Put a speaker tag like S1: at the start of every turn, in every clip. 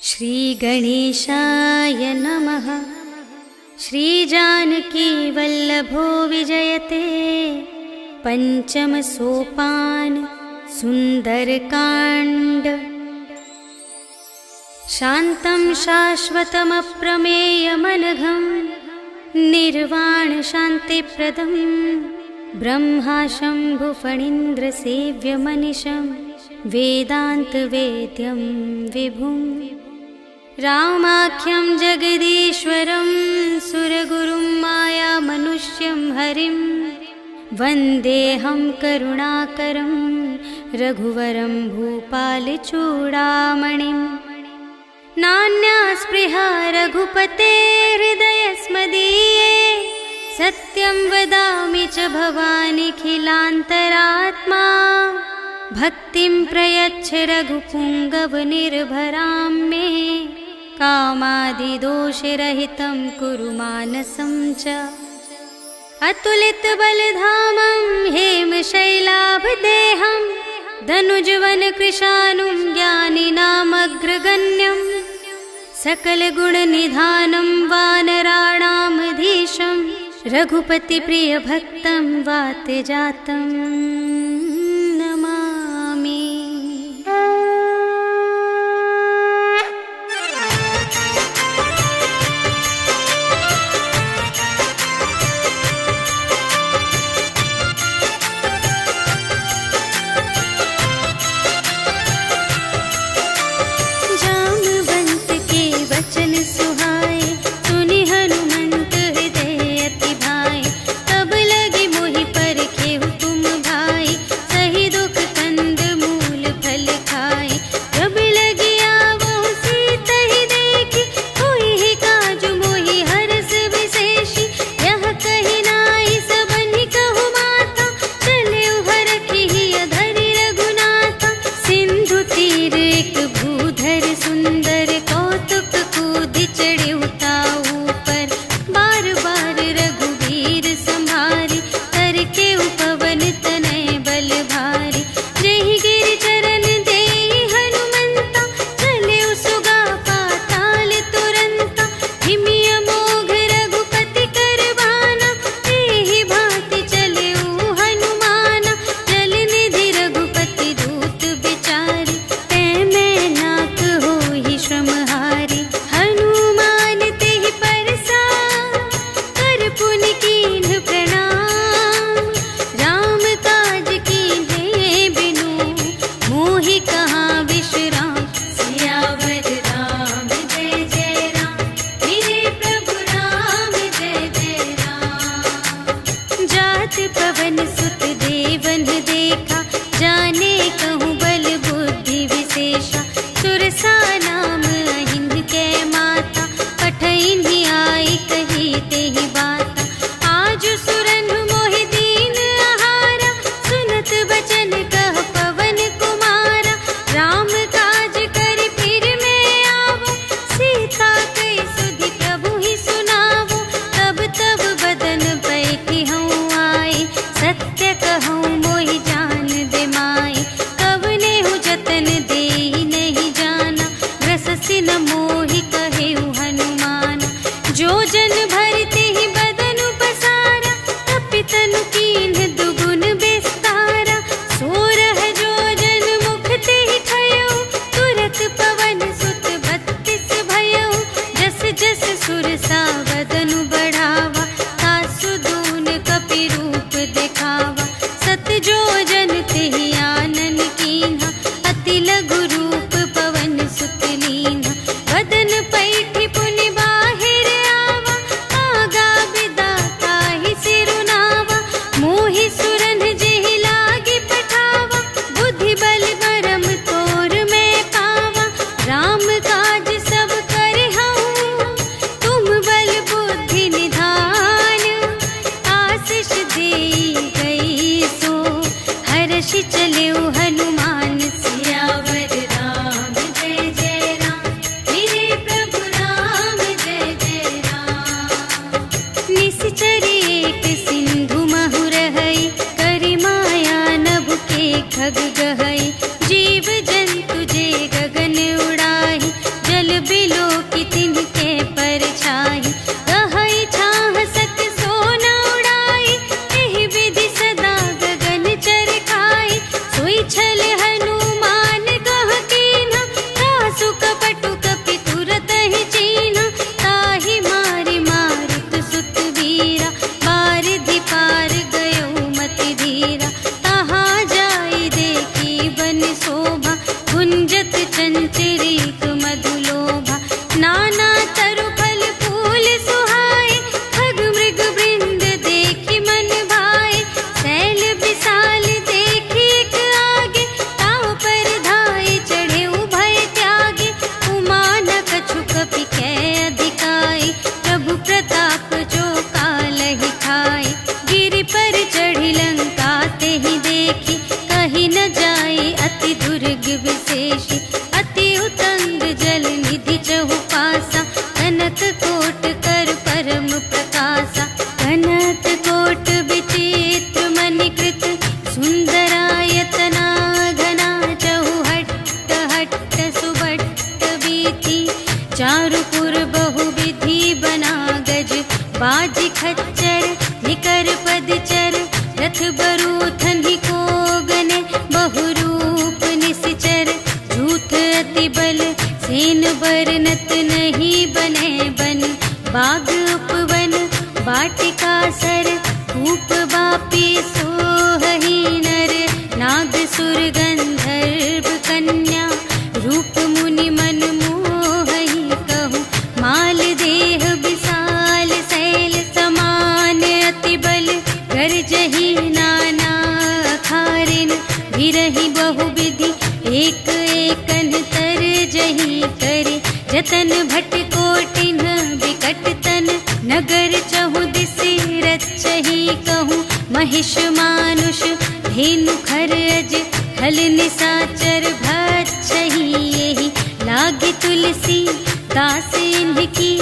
S1: श्री गणेशाय नमः। श्री जानकी वल्लभो विजयते। पंचम सोपान सुंदरकांड। शांतं शाश्वतमप्रमेयमनघं निर्वाण शांतिप्रदं ब्रह्मा शंभुफणीन्द्रसेव्यमनिशं वेदान्तवेद्यं विभुं रामाख्यं जगदीश्वरं सुरगुरुं मायामनुष्यं हरिं वन्देऽहं करुणाकरं रघुवरं भूपालचूडामणिं। नान्या स्पृहा रघुपतेर्हृदयस्मदीये सत्यं वदामि च भवानिखिलान्तरात्मा। भक्तिं प्रयच्छ रघुपुङ्गवनिर्भरां मे कामादिदोषरहितं कुरु मानसं च। अतुलितबलधामं हेमशैलाभदेहं धनुजवनकृशानुं ज्ञानिनामग्रगण्यं सकलगुणनिधानं वानराणामधीशं रघुपतिप्रियभक्तं वातजातं नमामि। जामवंत के वचन सुहाए सुनि हनुमंत हृदय अति भाए। तब लगे मोहि परखे हुकुम भाई सही दुख कंद मूल फल खाए। जब लगी आवो सीता ही देखी कोई ही काज मोहि हरस विशेषी। यह कही नाई सबनि कहु माता चले हरखी धरि रघुनाथा। सिंधु तीर एक भूधर सुंदर कौतुक कूदि चढ़े उताऊ पर। बार बार रघुवीर संभारी करके उपवन तनय बल भारी। जहि गिरि चरण देहि हनुमंता चले सुगा पाताल तुरंता। हिमिय मोघ रघुपति करबाना एहि भांति चले हनुमाना। जल निधि रघुपति दूत बिचारी तै मैं नाक होहि श्रमहारी। हनुमान तेहि परसा कर पुनि कीन्ह प्रणाम। राम काज कीन्हे बिनु मोहि कहाँ विश्राम। सियावर राम जय जय राम मेरे प्रभु राम जय जय राम। जात पवन सुत देवन देखा जाने कहूँ बल बुद्धि विशेषा। सुरसा नाम अहिंद कै माता पठइन्हि आई कही तेहि बाता। आज सुरन मोहि दीन आहारा सुनत बचन कह पवन कुमारा। राम काज करि फिर मैं आवो सीता कई सुधि प्रभु ही सुनावो। तब तब बदन बैठी हूँ आई सत्य कहूँ मोहि जान दे माई। कवने हूँ जतन देहि नहीं जाना ग्रससि न मोहि कहेउ हनुमान। जो जन भरते चिरिक मधुलोभा नाना तरु फल फूल सुहाए खग मृग वृंद देखी मन भाए शैल विशाल देखी एक आगे ताव पर धाये चढ़े उभय त्यागे उमा न कछु कपि कै अधिकाई प्रभु प्रताप जो कालहि खाए गिरि पर चढ़ी लंका ते ही देखी कहीं न जाए अति दुर्ग विशेषी अति उतंग जल निधि चहु पासा कनक कोट कर परम प्रकाशा कनक कोट विचित्र मणिकृत सुंदरायतना घना चहु हट्ट हट्ट सुबट्ट वीथि चारुपुर बहुविधि बना गज बाजी खच्चर निकर पदचर रथ बरूथन ही को गने बहुरूप निसिचर झूठ अति बल सेन बरनत नहीं बने बन बाग उपवन वाटिका सर कूप बापी सोहही नर नाग सुर गंधर्व कन्या रूप मुनि मन मोहही कहूँ माल देह विशाल शैल समान अति बल गर्जही नाना अखारिन विरही बहुविधि एक एकन तर जही करे जतन भट कोटिन विकट तन नगर चहु दिसि रचही कहूँ महिष मानुष धेनु खर अज खल निसाचर भक्षही यही लागी तुलसी दास इनकी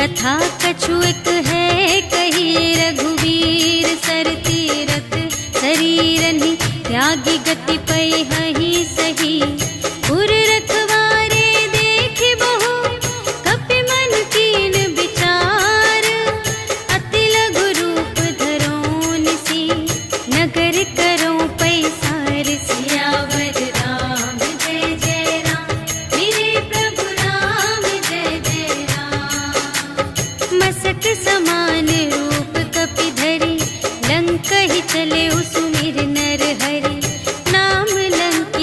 S1: कथा कछु एक है कही रघुवीर सर तीरथ शरीरनि त्यागी गति पै हहि सही पुर रखवारे देखि बहु कपि मन कीन विचार अति लघु रूप धरो निसी नगर करो पैसार सियावर राम जय जय राम मेरे प्रभु राम जय जय राम मसक समान रूप कपि धरि लंक ही चले सुमिर नर हरि नाम लंक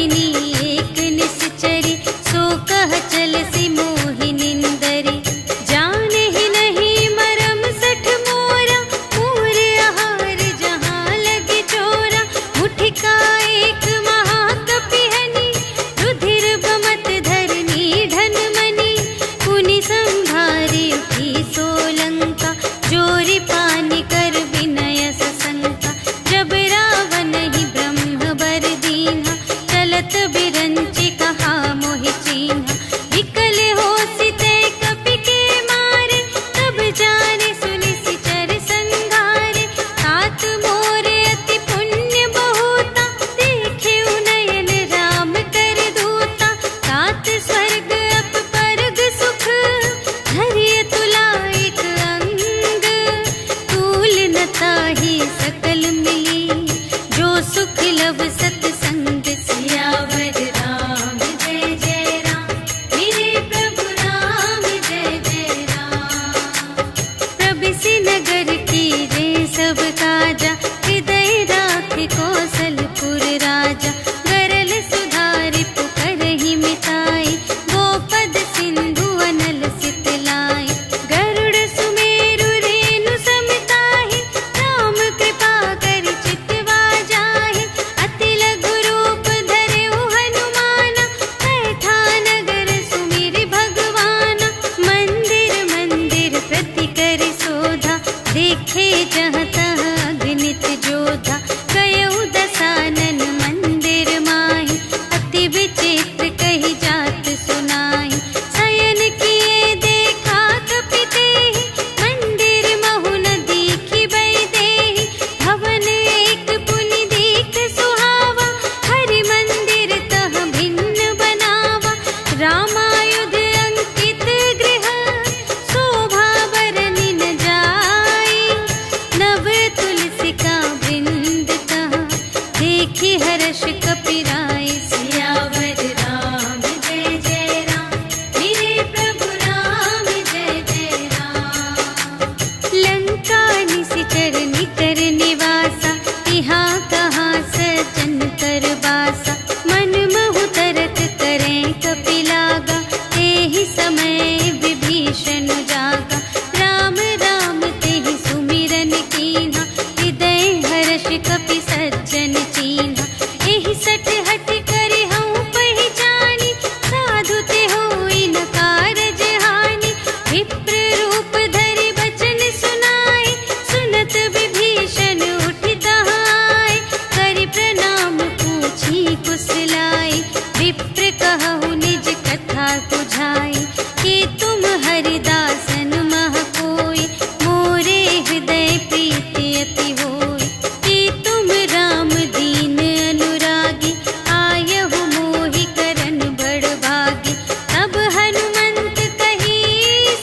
S1: बुझाए कि तुम हरिदासन मह कोई, मोरे हृदय प्रीति अति होय। कि तुम राम दीन अनुरागी, आयहु मोहि करन बड़ भागी। तब हनुमंत कही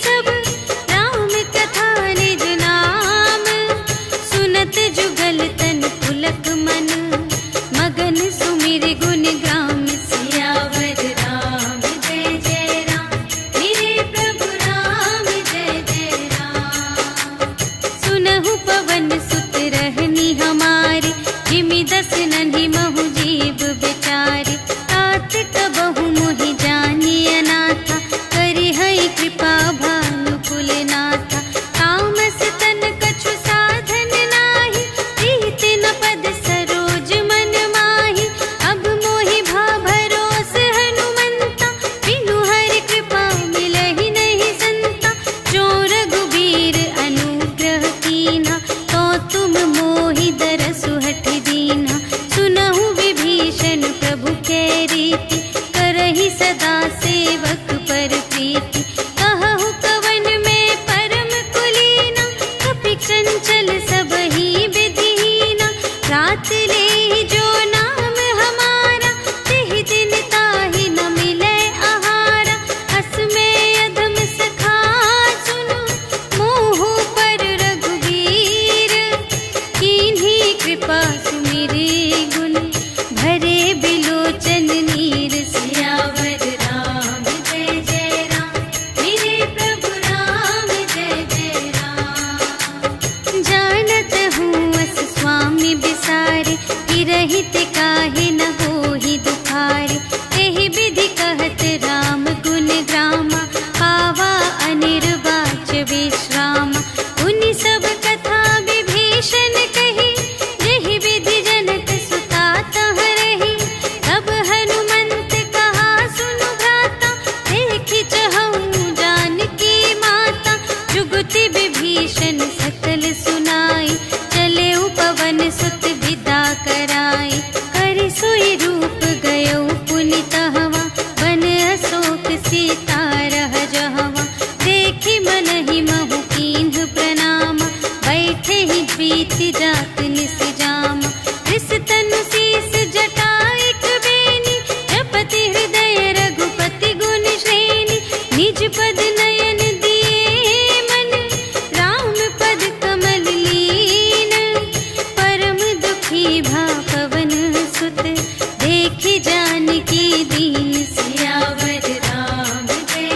S1: सब, राम कथा निज नाम। सुनत जुगल तन पुलक मन, मगन सुमिर गुण ग्राम। सियावर राम जय जय राम, मेरे प्रभु राम जय जय राम। सुनहु पवन सुत रहनी हमारी, जिमि दस नन्ही महु जीव बेचारी। तात कबहु मोहि जानिय नाथा, करिहै कृपा भानुकुल नाथा। तामस तन कछु साधन नाही, प्रीति न पद सरोज मन माही। अब मोहि भा भरोस हनुमंता, बिनु हरि कृपा मिलहि नहीं संता। जो रघुबीर अनुग्रह कीन्हा, तो तुम मोहि दरसु हठि दीन्हा। सुनहु विभीषण प्रभु कै रीति, करहि सदा सेवक पर प्रीति। कहहु कवन में परम कुलीना, कपि चंचल सबहि विधिहीना। रात लेहि जो नाम हमारा, तिहि दिन ताहि न मिलै आहारा। अस में अधम सखा सुनु, मोहु पर रघुबीर। कीन्ही कृपा सुमिरि गुण, भरे बिलोचन नीर। सियावर राम जय जय राम, मेरे प्रभु राम जय जय राम। जानत हूँ अस स्वामी बिसारे, गिरहित काहे न होहि दुखारे। एहि विधि कहत राम गुण ग्रामा, पावा अनिर्वाच विश्रामा। उनि सब कथा विभीषण कही, जेहि विधि जनक सुता तह रही। तब हनुमंत कहा सुनु भ्राता, देखि चहऊँ जानकी माता। जुगति विभीषण सकल सुनाई, चले पवन सुत विदा कराई। कर सोई रूप गयो पुनि तहवा, बन अशोक सीता रह जहवा। देखि मनहि महु कीन्ह प्रणामा, बैठे ही प्रीति जात निस जामा। रिस तनु शीस जटा एक बेनी, जपति हृदय रघुपति गुण श्रेणी। निज पद नयन दिए मन, राम पद कमल लीन। परम दुखी भा पवन सुत, देखि जानकी दीन। सियावर राम जय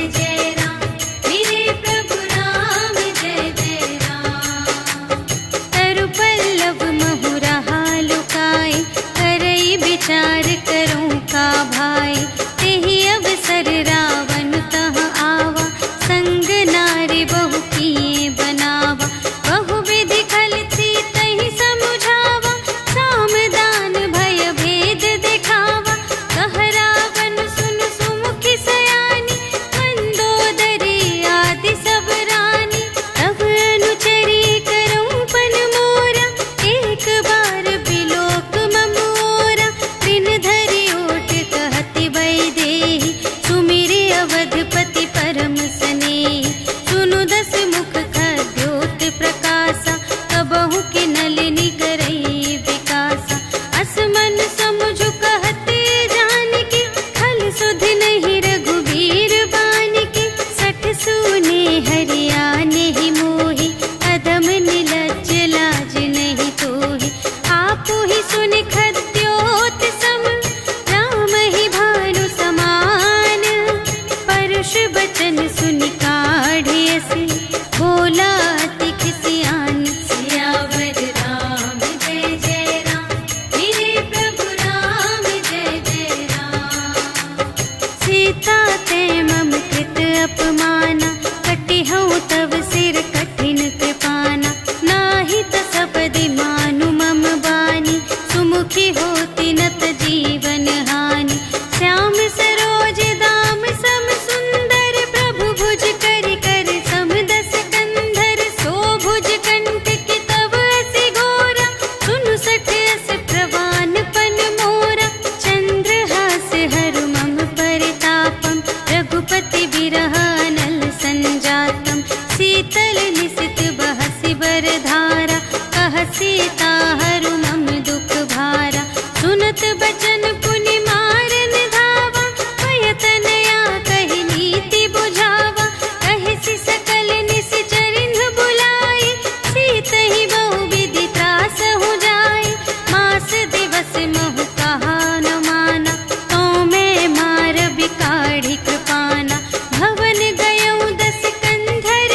S1: विरह अनल संजातम शीतल निशित बहसि बरधारा कह सीता हरु मम दुख भारा सुनत बचन पुनि मारन धावा पयतनया कहि नीति बुझावा कहि सकल निश्चरिन्ह बुलाए सीतहि बहु विधि त्रास हो जाए मास दिवस महु कहा न माना तो मैं मार बिकाढ़ी कृपाना भवन गयौ दस कंधर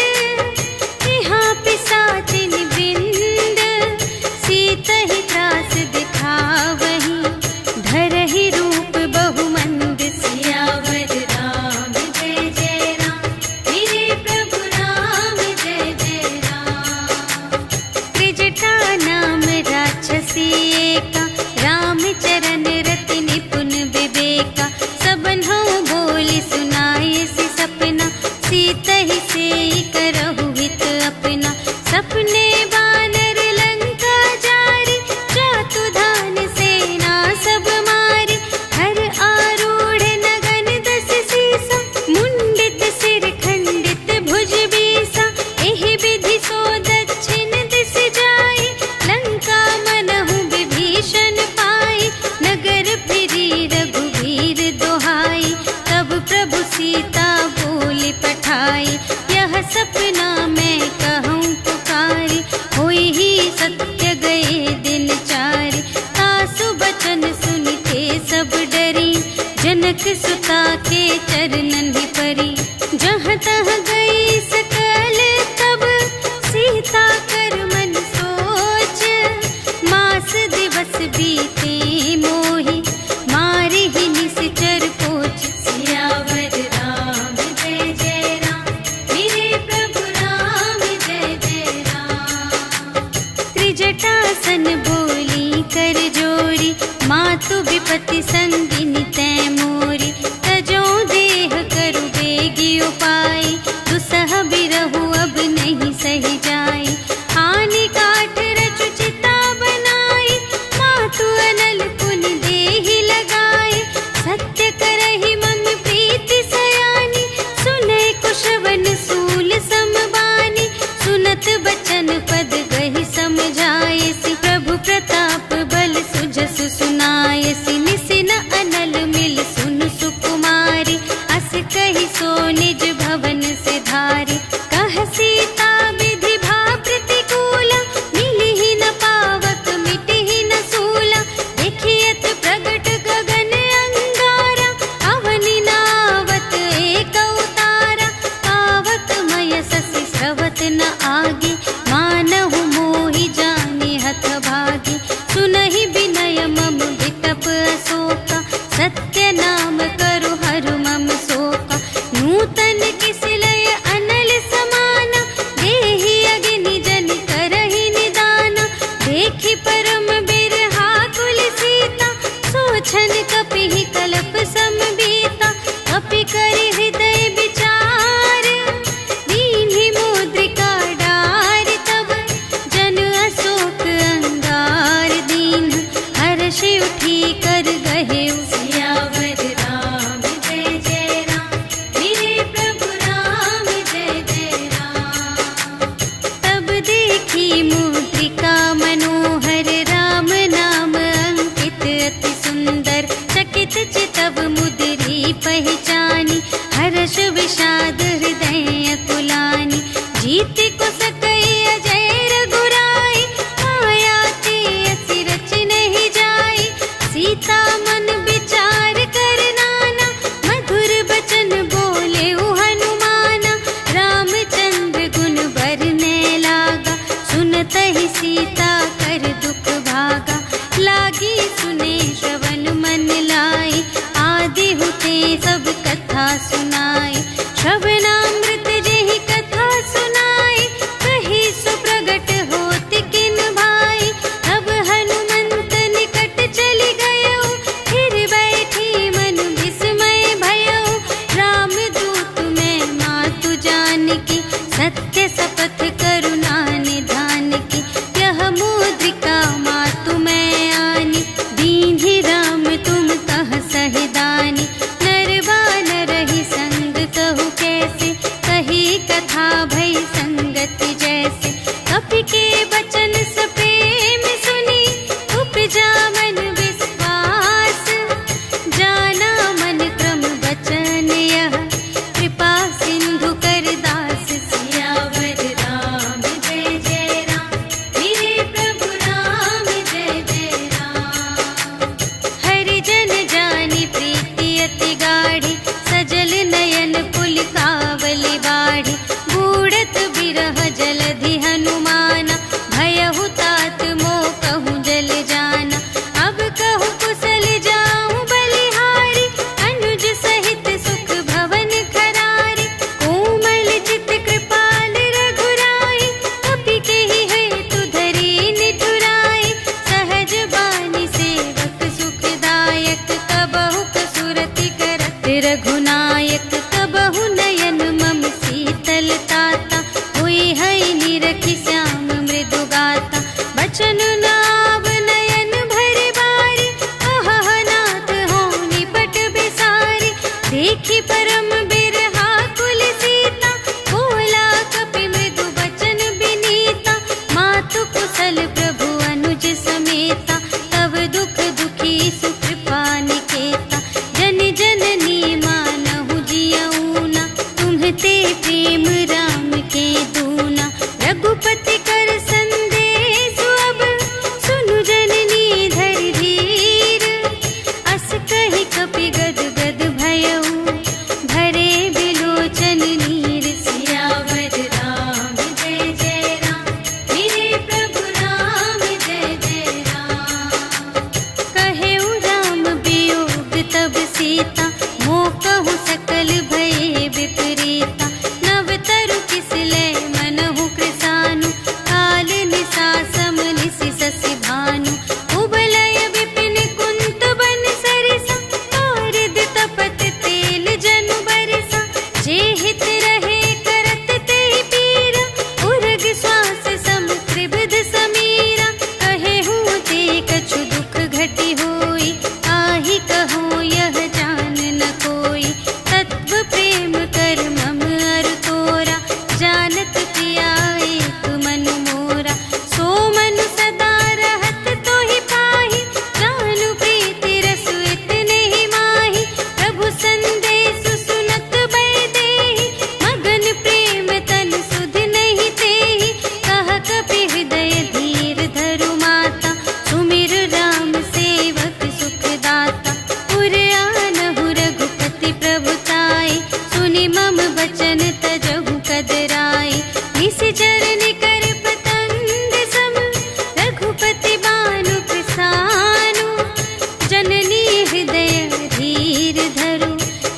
S1: यहाँ पिसाचिन वृंद सीतहि त्रास दिखावहि धरहि रूप बहुमंद सियावर राम जय जय राम मेरे प्रभु राम जय जय राम त्रिजटा नाम राक्षसी एका रामचरण रति निपुण विवेका सबन्हु बोली सुनाए सि सपना सीतहि सेई करहु हित अपना सपने बानर लंका जारी जातु धान सेना सब मारी हर आरूढ़ नगन दस सीसा मुंडित सिर खंडित भुज बीसा एहि विधि सो दक्षिण दिस जाए लंका मनहु विभीषण पाई नगर फिरी रघुवीर दोहाई तब प्रभु सीता बोली पठाई यह सपना मैं कहूँ पुकारी होई ही सत्य गए दिन चारि तासु बचन सुनिते सब डरी जनक सुता के चरणन ही परी जहाँ तहाँ गई सकल तब सीता कर मन सोच मास दिवस बीते मोहि मारे ही निश्चर पोच सियावर राम जय जय राम मेरे प्रभु राम जय जय राम त्रिजटासन बोली कर जोरी मातु विपति संगिनी तै मोरी तजो देह करु बेगी उपाय दुसह बिरहु अब नहीं सही जाए हानि काट रचु चिता बनाई मातु अनल पुनि देहि लगाए सत्य करहि मम प्रीति सयानी सुनै कुशवन सूल समबानी सुनत बचन पद गहि समझाए सि प्रभु प्रताप बल सुजस सुनाए सि निसिन अनल मिल सुन सुकुमारी अस कहि सो निज भवन से धारी कह सीता विधि भा प्रतिकूला मिलिहि न पावक मिटिहि न सूला देखियत प्रगट गगन अंगारा अवनि नावत एक अवतारा पावक मय ससि स्रवत न आगे मानहु मोहि जानि हथ भागी सुनहि विनय मम विटप अशोका सत्य नाम करु हरु मम शोका नूतन किस लय अनल समाना देहि अग्नि जन करहि निदाना देखि परम बिरहा कुल सीता सोचन कपिहि कलप समबीता कपि करि हृदय विचार दीन्हि मुद्रिका डार तब जन अशोक अंगार दीन हर्षि उठी कर गहे सियावर राम जय जय राम मेरे प्रभु राम जय जय राम तब देखी मुद्रिका मनोहर राम नाम अंकित अति सुंदर चकित चितव मुद्री पहचानी हर्ष विषाद हृदय अकुलानी जीत को सकई अजय रघुराई माया ते असि रच नहीं जाई सीता मन विचार कर नाना मधुर बचन बोले हनुमाना रामचंद्र गुण बरने लागा सुनतहि सीता कर दुख भागा लागी सुने श्रवण मन लाई आदि हुते सब कथा सुनाई श्रवणामृत जेहि कथा सुनाई कही सुप्रगट होत किन भाई तब हनुमंत निकट चली गयो फिर बैठी मन विस्मय भयो राम दूत में मातु जानकी सत्य शपथ करुणा निधान की यह मुद्रिका मातु में आनी दीन्हि राम तुम कह सहिदानी नरवा नरहि संग कहु के प्रेम राम के दूना। रघुपति कर संदेश अब सुनु जननी धर धीर। अस कहि कपि गद गद भयउ भरे बिलोचन नीर। सियावर राम जय जय राम, मेरे प्रभु राम जय जय राम। कहेउ राम वियोग तब सीता, मोह कहु सकल भये विपरीता। नव तरु किस लय मनहु कृसानु, काल निसा सम निसि ससि भानु। उबलय विपिन कुंत बन सरिसा, पारद तपत तेल जनु बरसा। जे हित रहे करत तेहि पीरा, उरग श्वास सम त्रिविध समीरा। कहेहु ते कछु दुख घटी होई, आहि कहो यह जान न कोई। तत्व प्रेम कर मम अरु तोरा, जानत पिया एक मन मोरा। सो मन सदा रहत तोहि पाहि, जानु प्रीति रसु इतने ही माहि। प्रभु संदेश सुनत बै देहि, मगन प्रेम तन सुध नहीं तेहि। कह कपि हृदय धीर धरु माता, सुमिर राम सेवक सुख दाता। उर आनहु रघुपति प्रभुताई, सुनि मम बचन तजहु कदराई। निशिचर निकर पतंग सम, रघुपति बानु प्रसानु। जननी हृदय धीर धरु,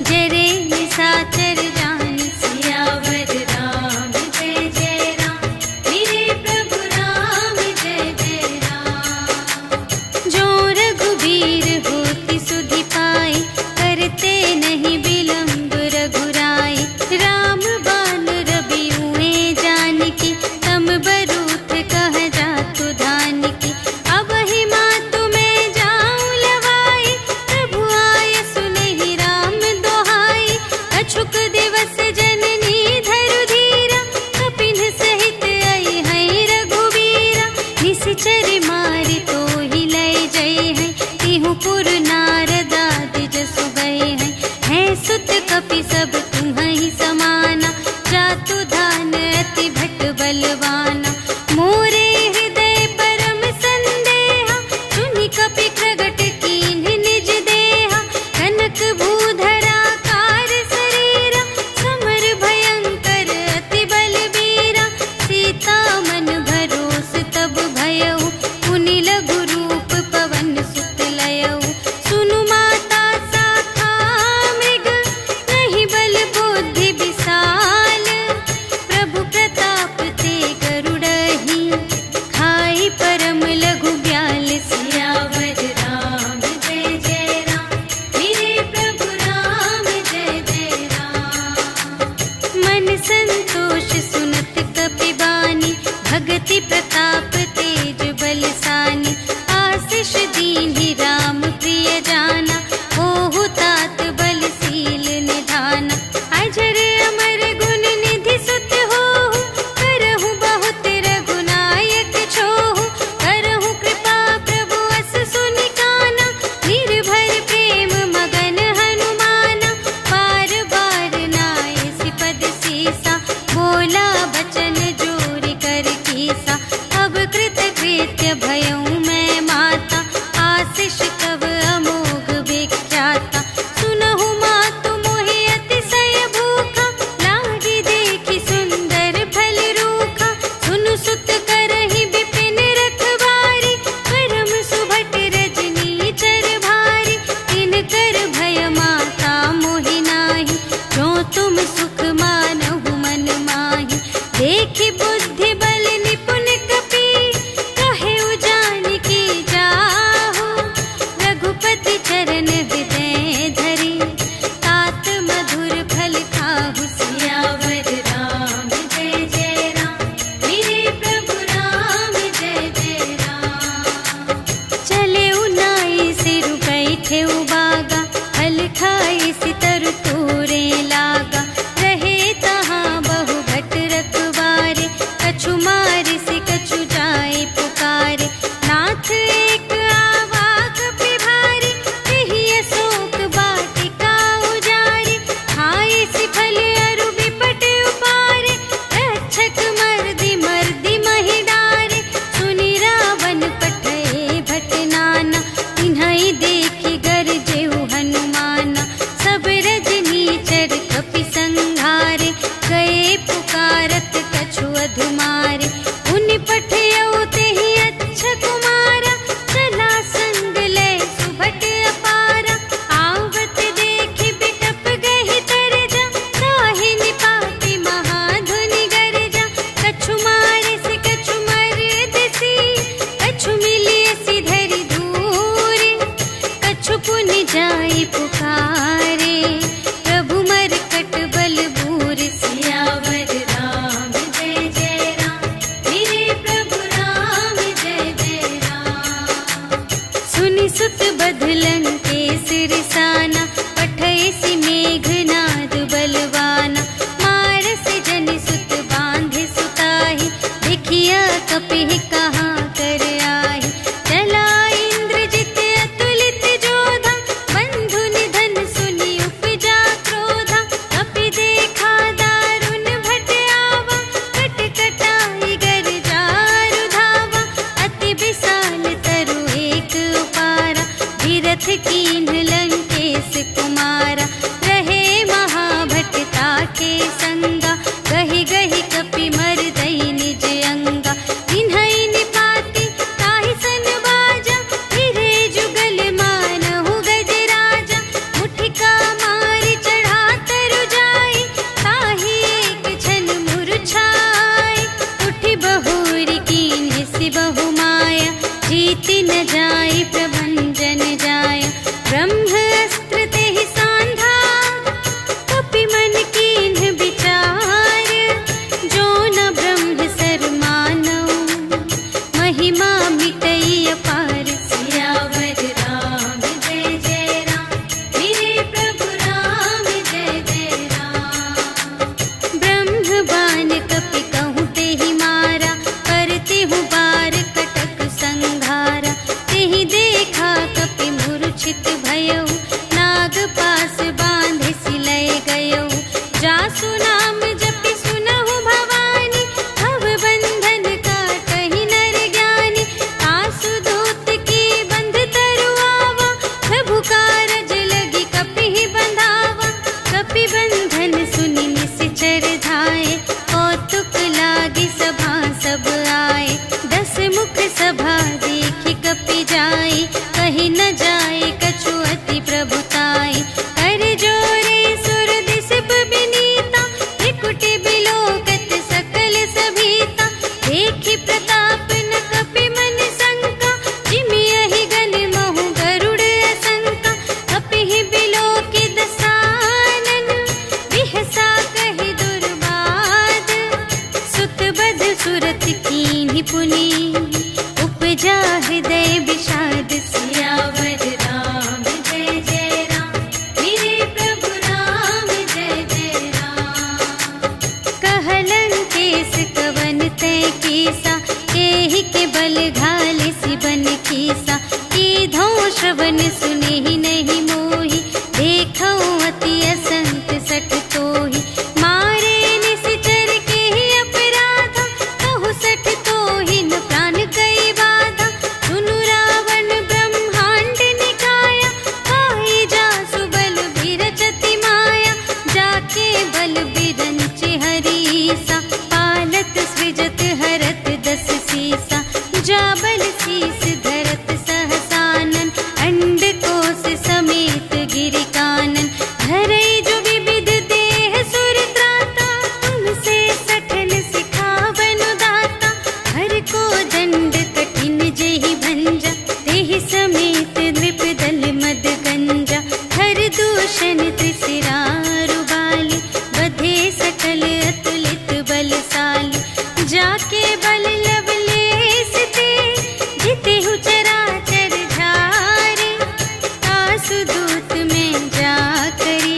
S1: जरे निसाचर जानि। सियावर राम जय जय राम, मेरे प्रभु राम जय जय राम। जो रघुबीर होति सुधि पाई, करते नहीं विलंब रघुराई। राम बान रवि हुए जानकी, तम बरूथ कह जातु धानिकी। अब ही मातु मैं जाऊं लवाई, प्रभु आय सुनहि राम दोहाई। अछुक दिवस जननी धरु धीरा, कपिन सहित आई हैं रघुवीरा। निशिचर मारि तोहि लय जय हैं, तिहु पुर नारद आदि जसु गए हैं। हैं सुत कपि सब तुम्हि समाना, जातु धान अति भट बलवाना। मोरे हृदय परम संदेहा, सुनि कपि प्रगट कीन्ह निज देहा। कनक भूधरा कार शरीरा, समर भयंकर अति बलबीरा। सीता मन भरोस तब भयउ, पुनि लघु रूप पवन सुत लयउ। सुनु माता शाखा मृग, नहीं बल बुद्धि विशाल। प्रभु प्रताप ते गरुड़हि, खाई परम लघु ब्याल। सियावर राम जय जय राम, मेरे प्रभु राम जय जय राम। मन संतोष सुनत कपि बानी, भगति प्रताप तेज बलसानी। आशीष दीन्हि राम प्रिय जाना, होहु तात बलशील निधाना। अजर अमर गुण निधि सुत होहु, करहु बहुत रघुनायक छोहु। करहु कृपा प्रभु अस सुनि काना, निर्भर प्रेम मगन हनुमाना। बार बार नाय सिपद सीसा, बोला बचन जोरि कर कीसा। अब कृत जाय प्रभंजन जाय। ब्रह्मास्त्र तेहि सांधा कपि मन कीन्ह विचार। जो न ब्रह्म सर मानव महिमा मिटई अपार। सियावर राम जय जय राम, मेरे प्रभु राम जय जय राम। ब्रह्म बाण कपि कहूँ तेहि मारा, करते हूँ बार कटक संघारा। तेहि देखा कपि मूर्छित भयउ, नाग पास बांधे सिलय गयउ। जासु नाम जपि सुनहु भवानी, भव बंधन काटहि नर ज्ञानी। आसु दूत की बंध तरुआवा, प्रभु कारज लगी कपि बंधावा। कपि बंधन सुनि निश्चर धाय, कौतुक लागी सभा सब आए। 10 मुख सभा देखि कपि जाय, कहि न जाय कछु अति प्रभुताई। कर जोरे सुर दिसप बिनीता, त्रिकुटि बिलोकत सकल सभीता। देखि प्रताप न कपि मन शंका, जिमियहि गन महु गरुड़ असंका। कपिहि बिलोकि दसानन, बिहसा कहि दुर्बाद। सुत बध सुरत कीन्हि पुनि, उपजा हृदय विषाद। सियावर राम जय जय राम, मेरे प्रभु राम जय जय राम। कहलन केस कवन तै कीसा, एहि के बल घाले सिबन कीसा। कीधौ श्रवण सुनेहि नहीं मोहि, देखौ अति असंत सठ तोहि। मारे निश्चर केहि अपराधा, कहु सठ तोहि न प्राण कई बाधा। सुनु रावण ब्रह्मांड निकाया, पाई जासु बल बिरचति माया। जाके बल बिरंच हरीसा, पालत सृजत हरत 10 सीसा। जा बल शीस धरत सहसानन, अंड कोश समेत गिरि कानन। धरई जो विविध देह सुर त्राता, तुमसे सठन सिखावन दाता। हर को दंड कठिन जेहि भंजा, तेहि समेत नृप दल मद गंजा। हर दूषण त्रिशिरारु बाली, बधे सकल अतुलित बलशाली। जाके बल लवलेस ते, जितेहु चराचर झारे। आसु दूत में जा करी,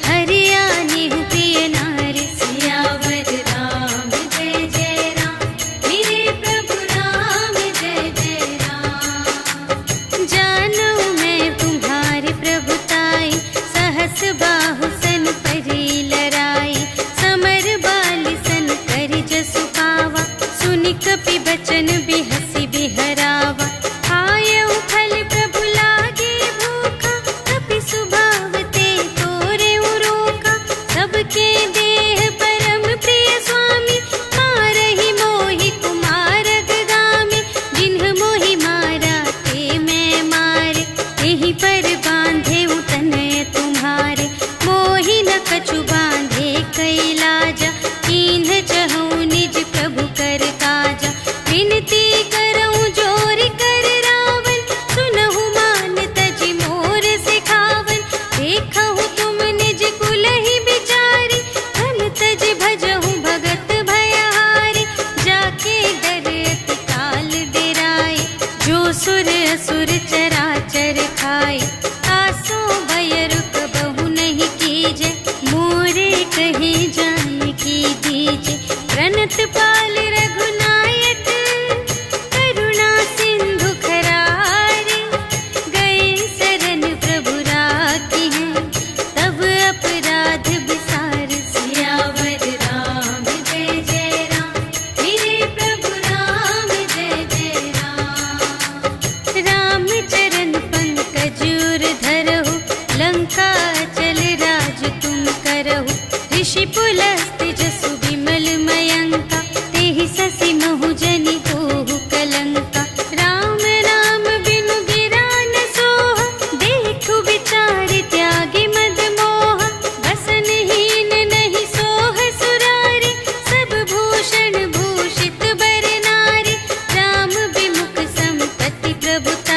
S1: हरियानेहु प्रिय नारी। सियावर राम जय जय राम, मेरे प्रभु राम जय जय राम। जानू मैं तुम्हारी प्रभुताई, सहस बाहु सन परी लराई। समर बाली सन करि जसु पावा, सुनि कपि बचन बिहसि बिहरावा। आयउ फल प्रभु लागे भूखा, कपि सुभाव ते तोरेउ रोका। सबके देह परम प्रिय स्वामी, मारहि मोहि कुमारग गामी। जिन्ह मोहि मारा ते मैं मारे, तेहि पर बांधे तनय तुम्हारे। मोहि न कछु बांधे कैलाजा, कीन्ह चहु निज प्रभु कर काजा। विनती करऊँ जोरि कर रावण, सुनहु मान तजि मोर सिखावन। देखहु तुम निज कुलहि बिचारी, धन तजि भजहु भगत भयहारी। जाके डर अति काल डेराए, जो सुर असुर चराचर खाए। आसो भय रुक बहु नहीं कीजे, मोरे कहे जाय की दीजे। प्रणत पाल रघुनायक, करुणा सिंधु खरारे। गए शरण प्रभु राखी हैं, तब अपराध बिसार। सियावर राम जय जय राम, मेरे प्रभु राम जय जय राम। राम चरण पंकज उर धरहु, लंका चल राज तुम करहु। ऋषि पुलस्त्य जसु विमल मयंका, तेहि ससि महु जनि होहु कलंका। राम नाम बिनु गिरा न सोहा, देखु विचार त्यागी मद मोहा। बसनहीन नहीं सोह सुरारी, सब भूषण भूषित बर नारी। राम विमुख संपत्ति प्रभुता,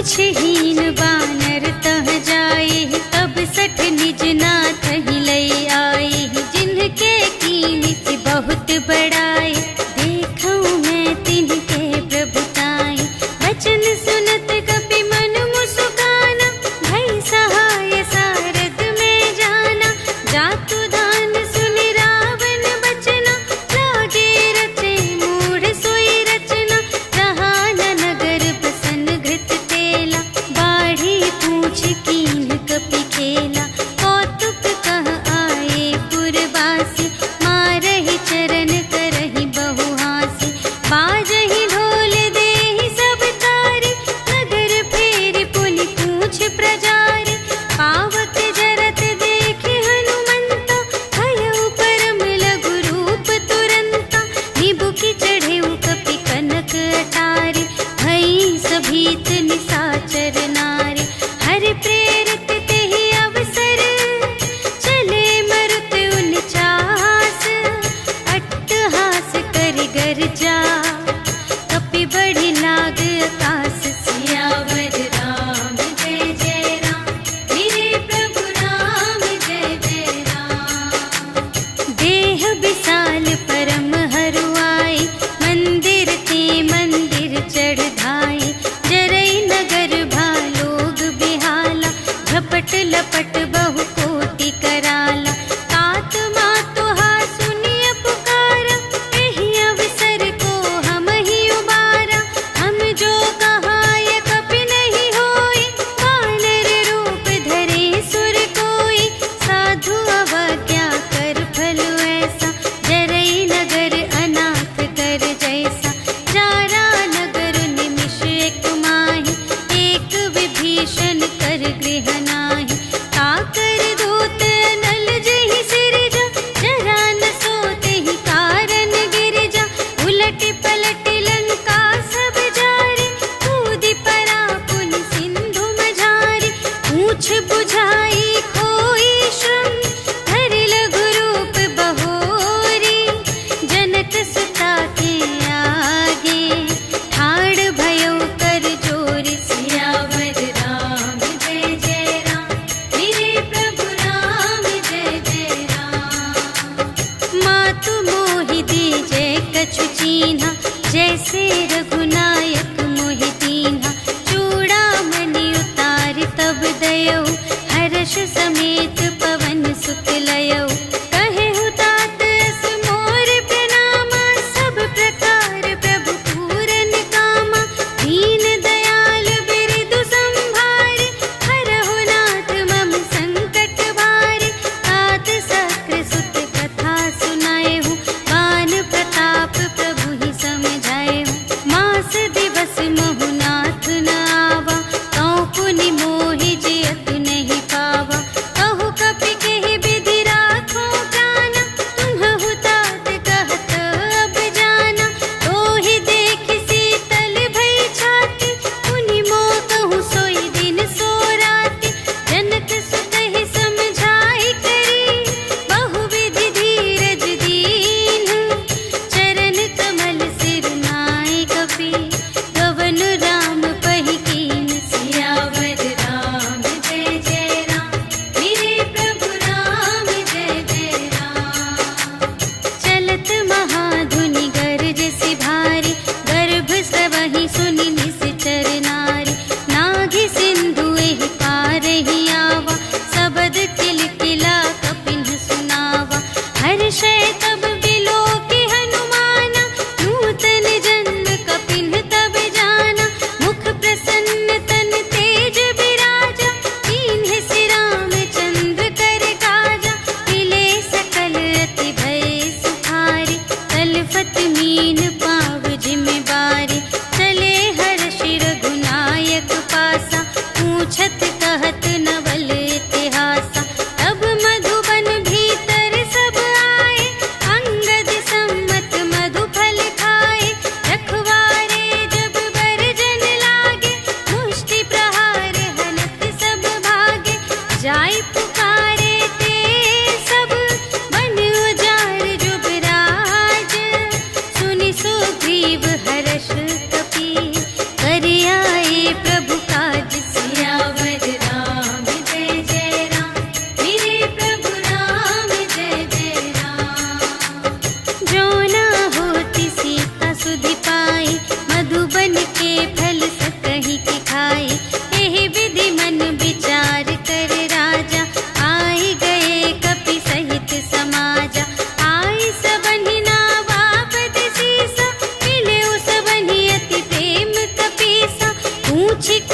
S1: पूछहीन बानर तह जाए, तब सठ निज नाथ ही लई आए। जिनके कीमत बहुत बड़ाए, देखऊं मैं तिनके प्रभुताई। वचन सुनत कपि मन मुस्काना, भई सहाय सारद में जाना। जातु दान सुनि रावण बचना, लागे रचे मूढ़ सोई रचना। रहा न नगर बसन घृत तेला, बाढ़ी पूछ कीन कपि खेला। कौतुक कह आए पुरवासी, मारहि चरण करहि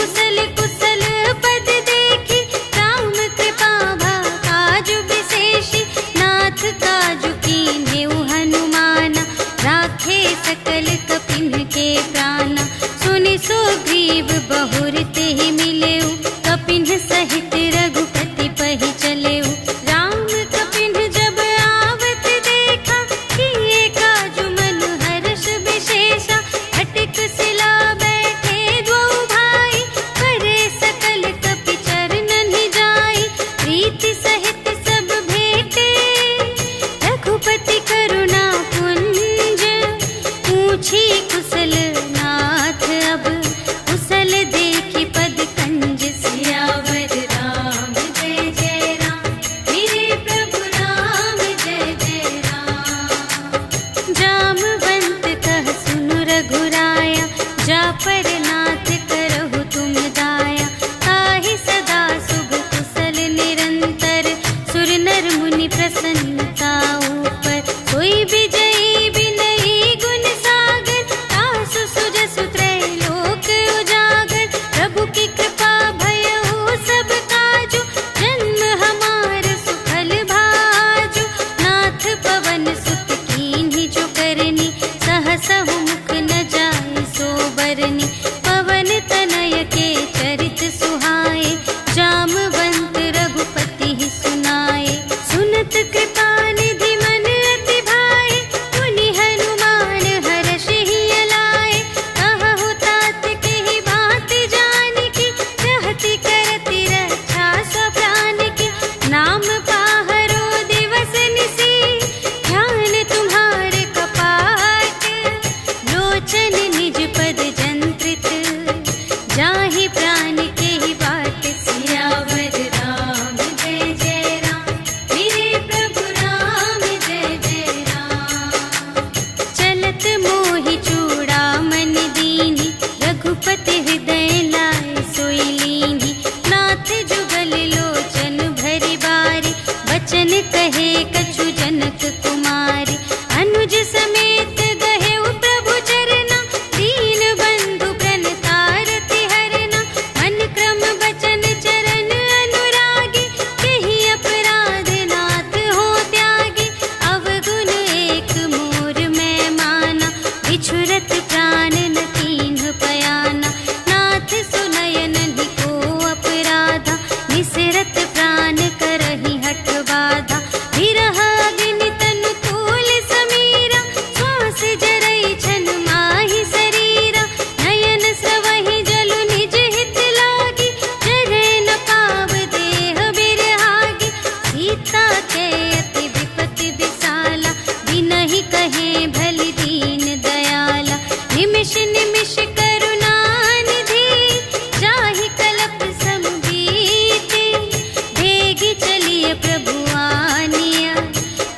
S1: कुशल कुशल पद देखी, राम कृपा भा काजु विशेषी। नाथ काजु कीन्हेउ हनुमाना, राखे सकल कपिन के प्राणा। सुनि सुग्रीव बहुर तेहि मिलेउ, कपिन सहित रघुपति पहि चलेउ। राम कपिन जब आवत देखा, किए काजु मन हर्ष विशेषा। अटिक शिला बैठे द्वौ भाई, करे सकल कपि चरणन जाई। प्रीति सहित सब भेटे, रघुपति करुणा पुंज। पूछी कुशल नाथ अब, कुशल देखी पद कंज। सियावर राम जय जय राम, मेरे प्रभु राम जय जय राम। जामवंत कह सुनु रघुराया, जा पर नाथ करहु तुम दाया। ताहि सदा शुभ कुशल निरंतर, सुर नर मुनि प्रसन्नता ऊपर। सोई विजयी विनयी गुण सागर, तासु सुजसु त्रैलोक उजागर। प्रभु की कृपा भयउ सब काजु, जन्म हमार सुफल भाजु। नाथ पवन सुत कीन्ही जो करनी, सहसहु मुख न जाय सो बरनी। पवन तनय के चरित सुहाए, जामवंत रघुपति ही सुनाए। सुनत कृपा निधि मन अति भाए, मुनि हनुमान हर्षि लाए। कहु तात केहि बात जानिके, रहति करति रक्षा सब प्राण के। नाम पाहरो दिवस निसी, ध्यान तुम्हारे कपाट। लोचन निज पद जंत्रित, जाहि प्राण केहि बाट। सियावर राम जय जय राम, मेरे प्रभु राम जय जय राम। चलत मोहि चूड़ामणि दीन्हि, रघुपति हृदय लाए सोई लीन्हि। नाथ जुगल लोचन भरि बारी, बचन कहे कछु जनक कुमारी। अनुज समेत गहेउ प्रभु चरना, दीन बंधु प्रणतारति हरना। मन क्रम बचन चरण अनुरागी, केहि अपराध नाथ हो त्यागी। अवगुण एक मोर मैं माना, बिछुरत प्राण न कीन्ह पयाना। नाथ सुनयन को अपराधा, निसरत प्राण करहि हठ बाधा। विरह अग्नि तनु तूल समीरा, श्वास जरई छन माहि शरीरा। नयन स्रवहि जलु निज हित लागी, जरै न पाव देह बिरहागी। सीता के अति विपति विसाला, बिनहि कहे भलि दीन दयाला। निमिष निमिष करुणा निधि, जाहि कलप सम बीति। भेगी चलिए प्रभु आनिया,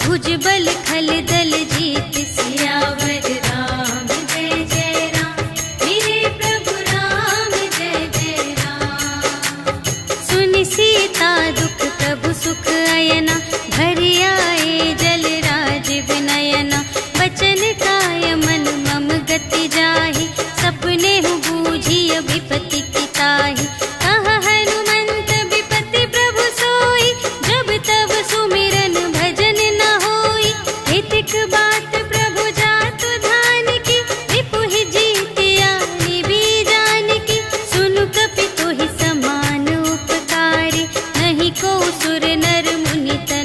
S1: भुजबल खल दल जीत। सियावर राम जय जय राम, मेरे प्रभु राम जय जय राम। सुनि सीता दुख प्रभु सुख अयना, भरि आए जल राज विनयना। बचन काय मन मम गति जाहि, सपने हु बूझिय विपति की ताहि। कहा हनुमंत विपति प्रभु सोई, जब तब सुमिरन भजन न होई। हितिक बात प्रभु जातु धान की, रिपुहि जीतिया निबी जानकी। सुनु कपि तोहि समान उपकारी, नहीं को सुर नर मुनि तन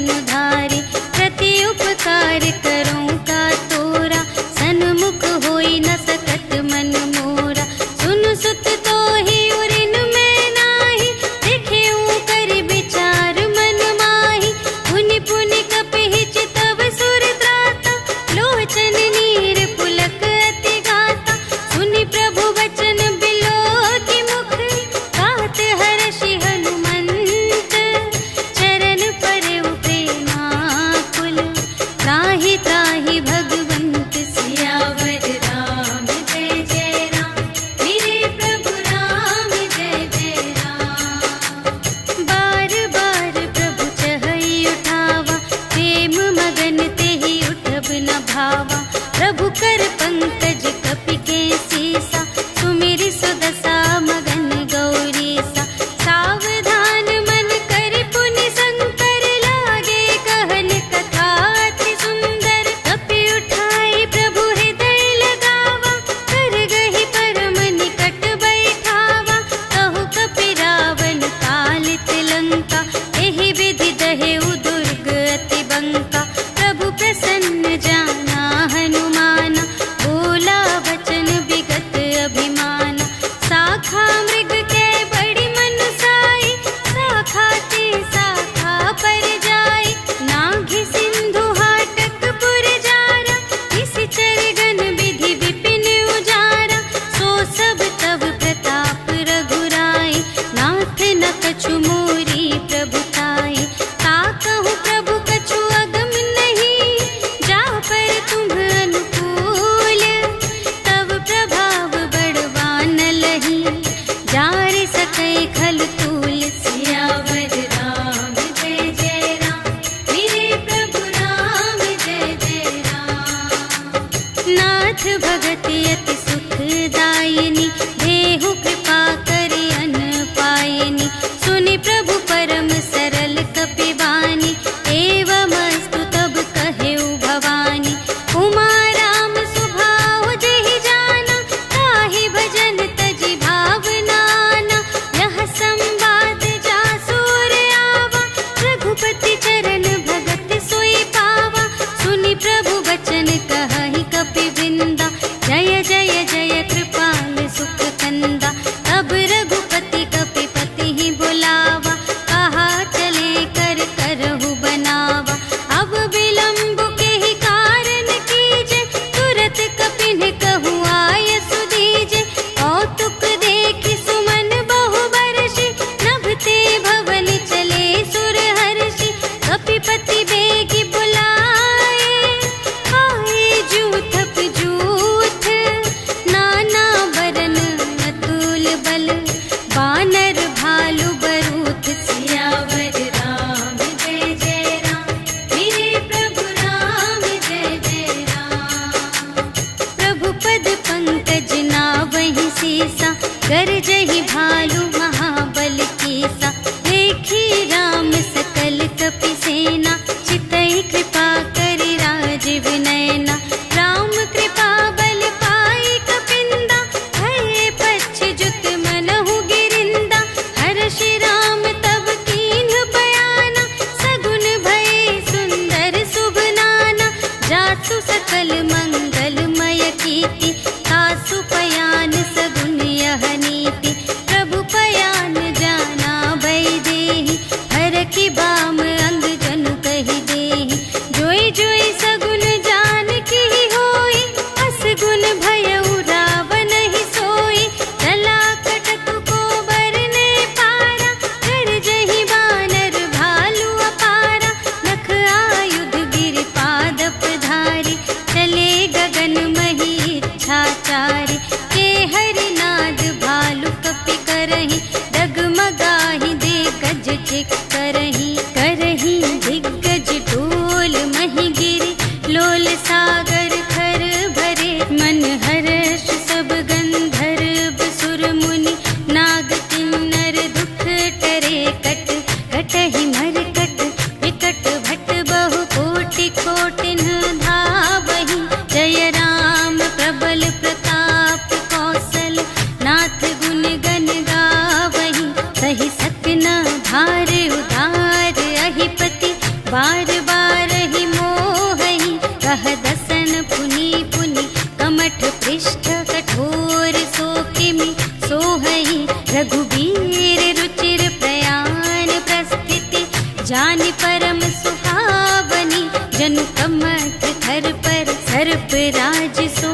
S1: रघुबीर रुचिर प्रयाण प्रस्थिति, जानि परम सुहावनी। जनु कमठ धर पर सर्प राज सो,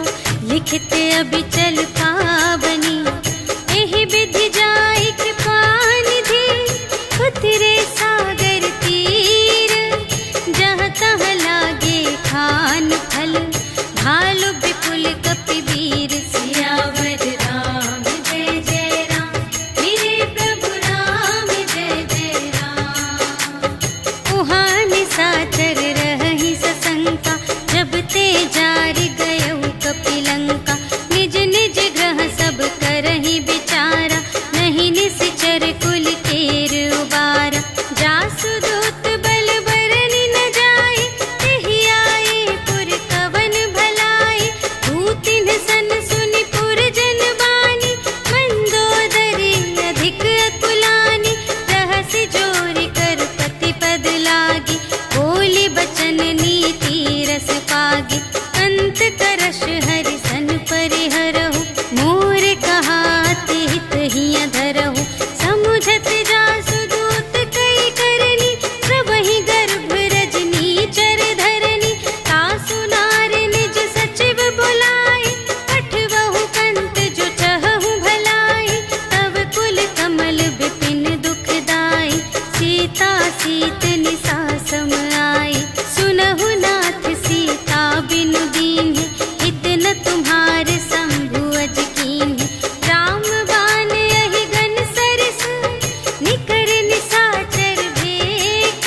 S1: लिखित अबिचल पावनी। एहि विधि जाय कृपा निधि, उतरे सागर तीर। जहाँ तहाँ लागे खान फल, भालु विपुल कपिवीर। सियावर राम जय जय राम, मेरे प्रभु राम जय जय राम। उहाँ निशाचर रहहि सशंका, जब ते जारि गयउ कपिलंका। निज निज ग्रह सब करहि विचारा, नहीं निश्चर कुल केर उबारा। जासु दूत बल बरनि न जाय, तेहि आए पुर कवन भलाई। दूतिन सन सुनि पुर जन बानी, मंदोदरी अधिक अकुलानी। रहसि जोरि कर पति पद लागी, बोली बचन नीति रस पागी। अंत करश हरि सन परिहरहु, मोर कहात हित हिया धरहु। समुझत जासु दूत कई करनी, प्रभहि गर्भ रजनी चर धरनी। तासु नार निज सचिव बुलाए, पठवहु पंत जो चहहु भलाई। तब कुल कमल विपिन दुखदाई, सीता सीत निसा सम आई। सुनहु नाथ सीता बिनु दीन्हि, हित न तुम्हारे शंभु अज कीन्हि। राम बाण यहि गन सरस, निकर निशाचर भेक।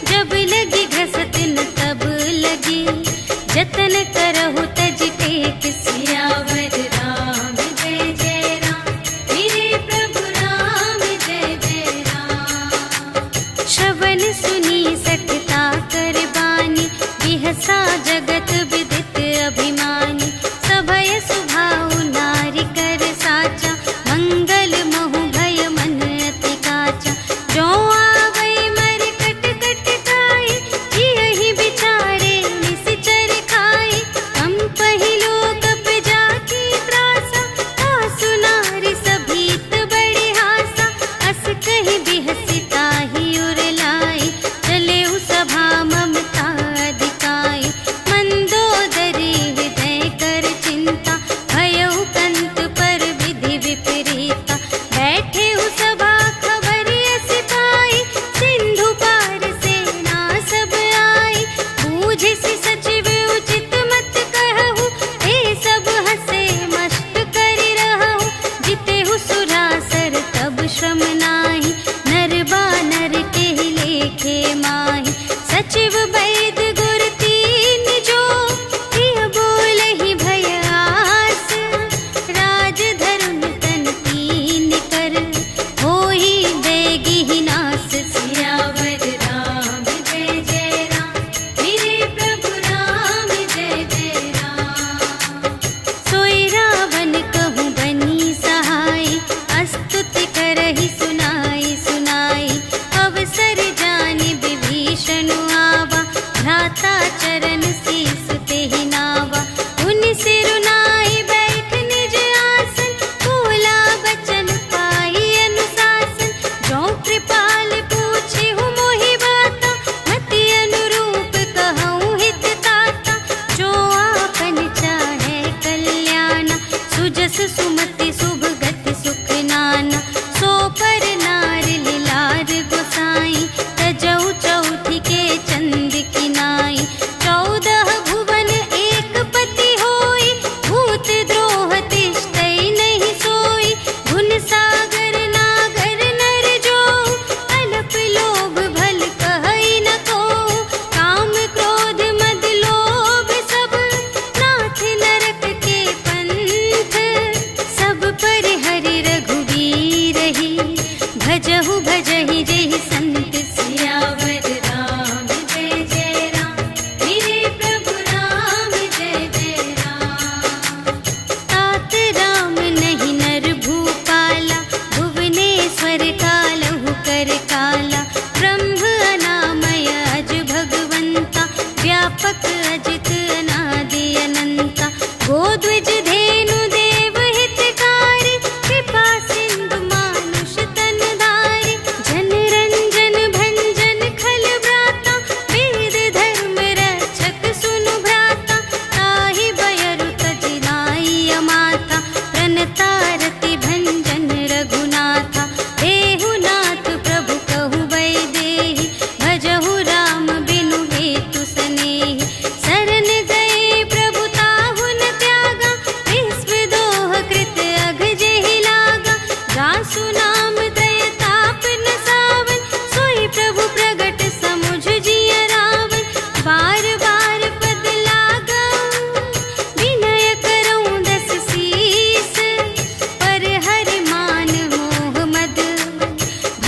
S1: जब लगी घसत न तब लगी, जतन करहु तज टेक। सियावर राम जय जय राम, मेरे प्रभु राम जय जय राम। श्रवण सुनी सठता कर बानी, बिहसा जगत विदित अभिमानी। सभय सुभाउ नारी कर साचा, मंगल महु भय मन अति काचा। जो आवै मर कट कट खाए, जियहि बिचारे निश्चर खाए। कंपहि लोक जाकी त्रासा, तासु नारी सभीत बड़े हासा। अस कहि बिहसि ताहि उर लाई, चलेउ सभा ममता अधिकाई। मंदोदरी हृदय कर चिंता, भयउ कंत पर विधि विपरीता। बैठेउ सभा खबरिय सिपाही, सिंधु पार सेना सब आई। बूझिसि सचिव उचित मत कहु, हे सब हसे मस्त करि रहु। जितेहु सुरासर तब श्रम नाही, नर बानर केहि लेखे माहि। सचिव वैद गुर तीन जो, प्रिय बोलहि भय आस। राज धरुन तन तीन कर, होहि बेगिहि नास। सियावर राम जय जय राम, मेरे प्रभु राम जय जय राम। सोई रावण कहूँ बनी सहाय, स्तुति करहि सुनाई सुनाई। अवसर जानि विभीषण आवा, भ्राता चरण शीस तेहि नावा। उनि सिरुनाई बैठ निज आसन, बोला बचन पाई अनुशासन। जो कृपाल पूछिहु मोहि बाता, मति अनुरूप कहूँ हित ताता। जो आपन चाहे कल्याण, सुजस सुमति शुभ गति सुख नाना। सो पर नार लिलार गोसाई, तजौ चौथि के चंद किनाई। 14 भुवन एक पति होई, भूत द्रोह तिष्ठै नहीं सोई। गुण सागर नागर नर जो, अल्प लोभ भल कहै न कोउ। काम क्रोध मद लोभ सब, नाथ नरक के पंथ। सब पर हरि रघुवीर ही, भजहु भजहि जेहि संत। सियावर राम जय जय राम, मेरे प्रभु राम जय जय राम। तात राम नहीं नर भूपाला, भुवनेश्वर कालहु कर काला। ब्रह्म अनामय अज भगवंता, व्यापक अजित अनादि अनंता। गोद्विज धेनु देव हितकारी, कृपा सिंधु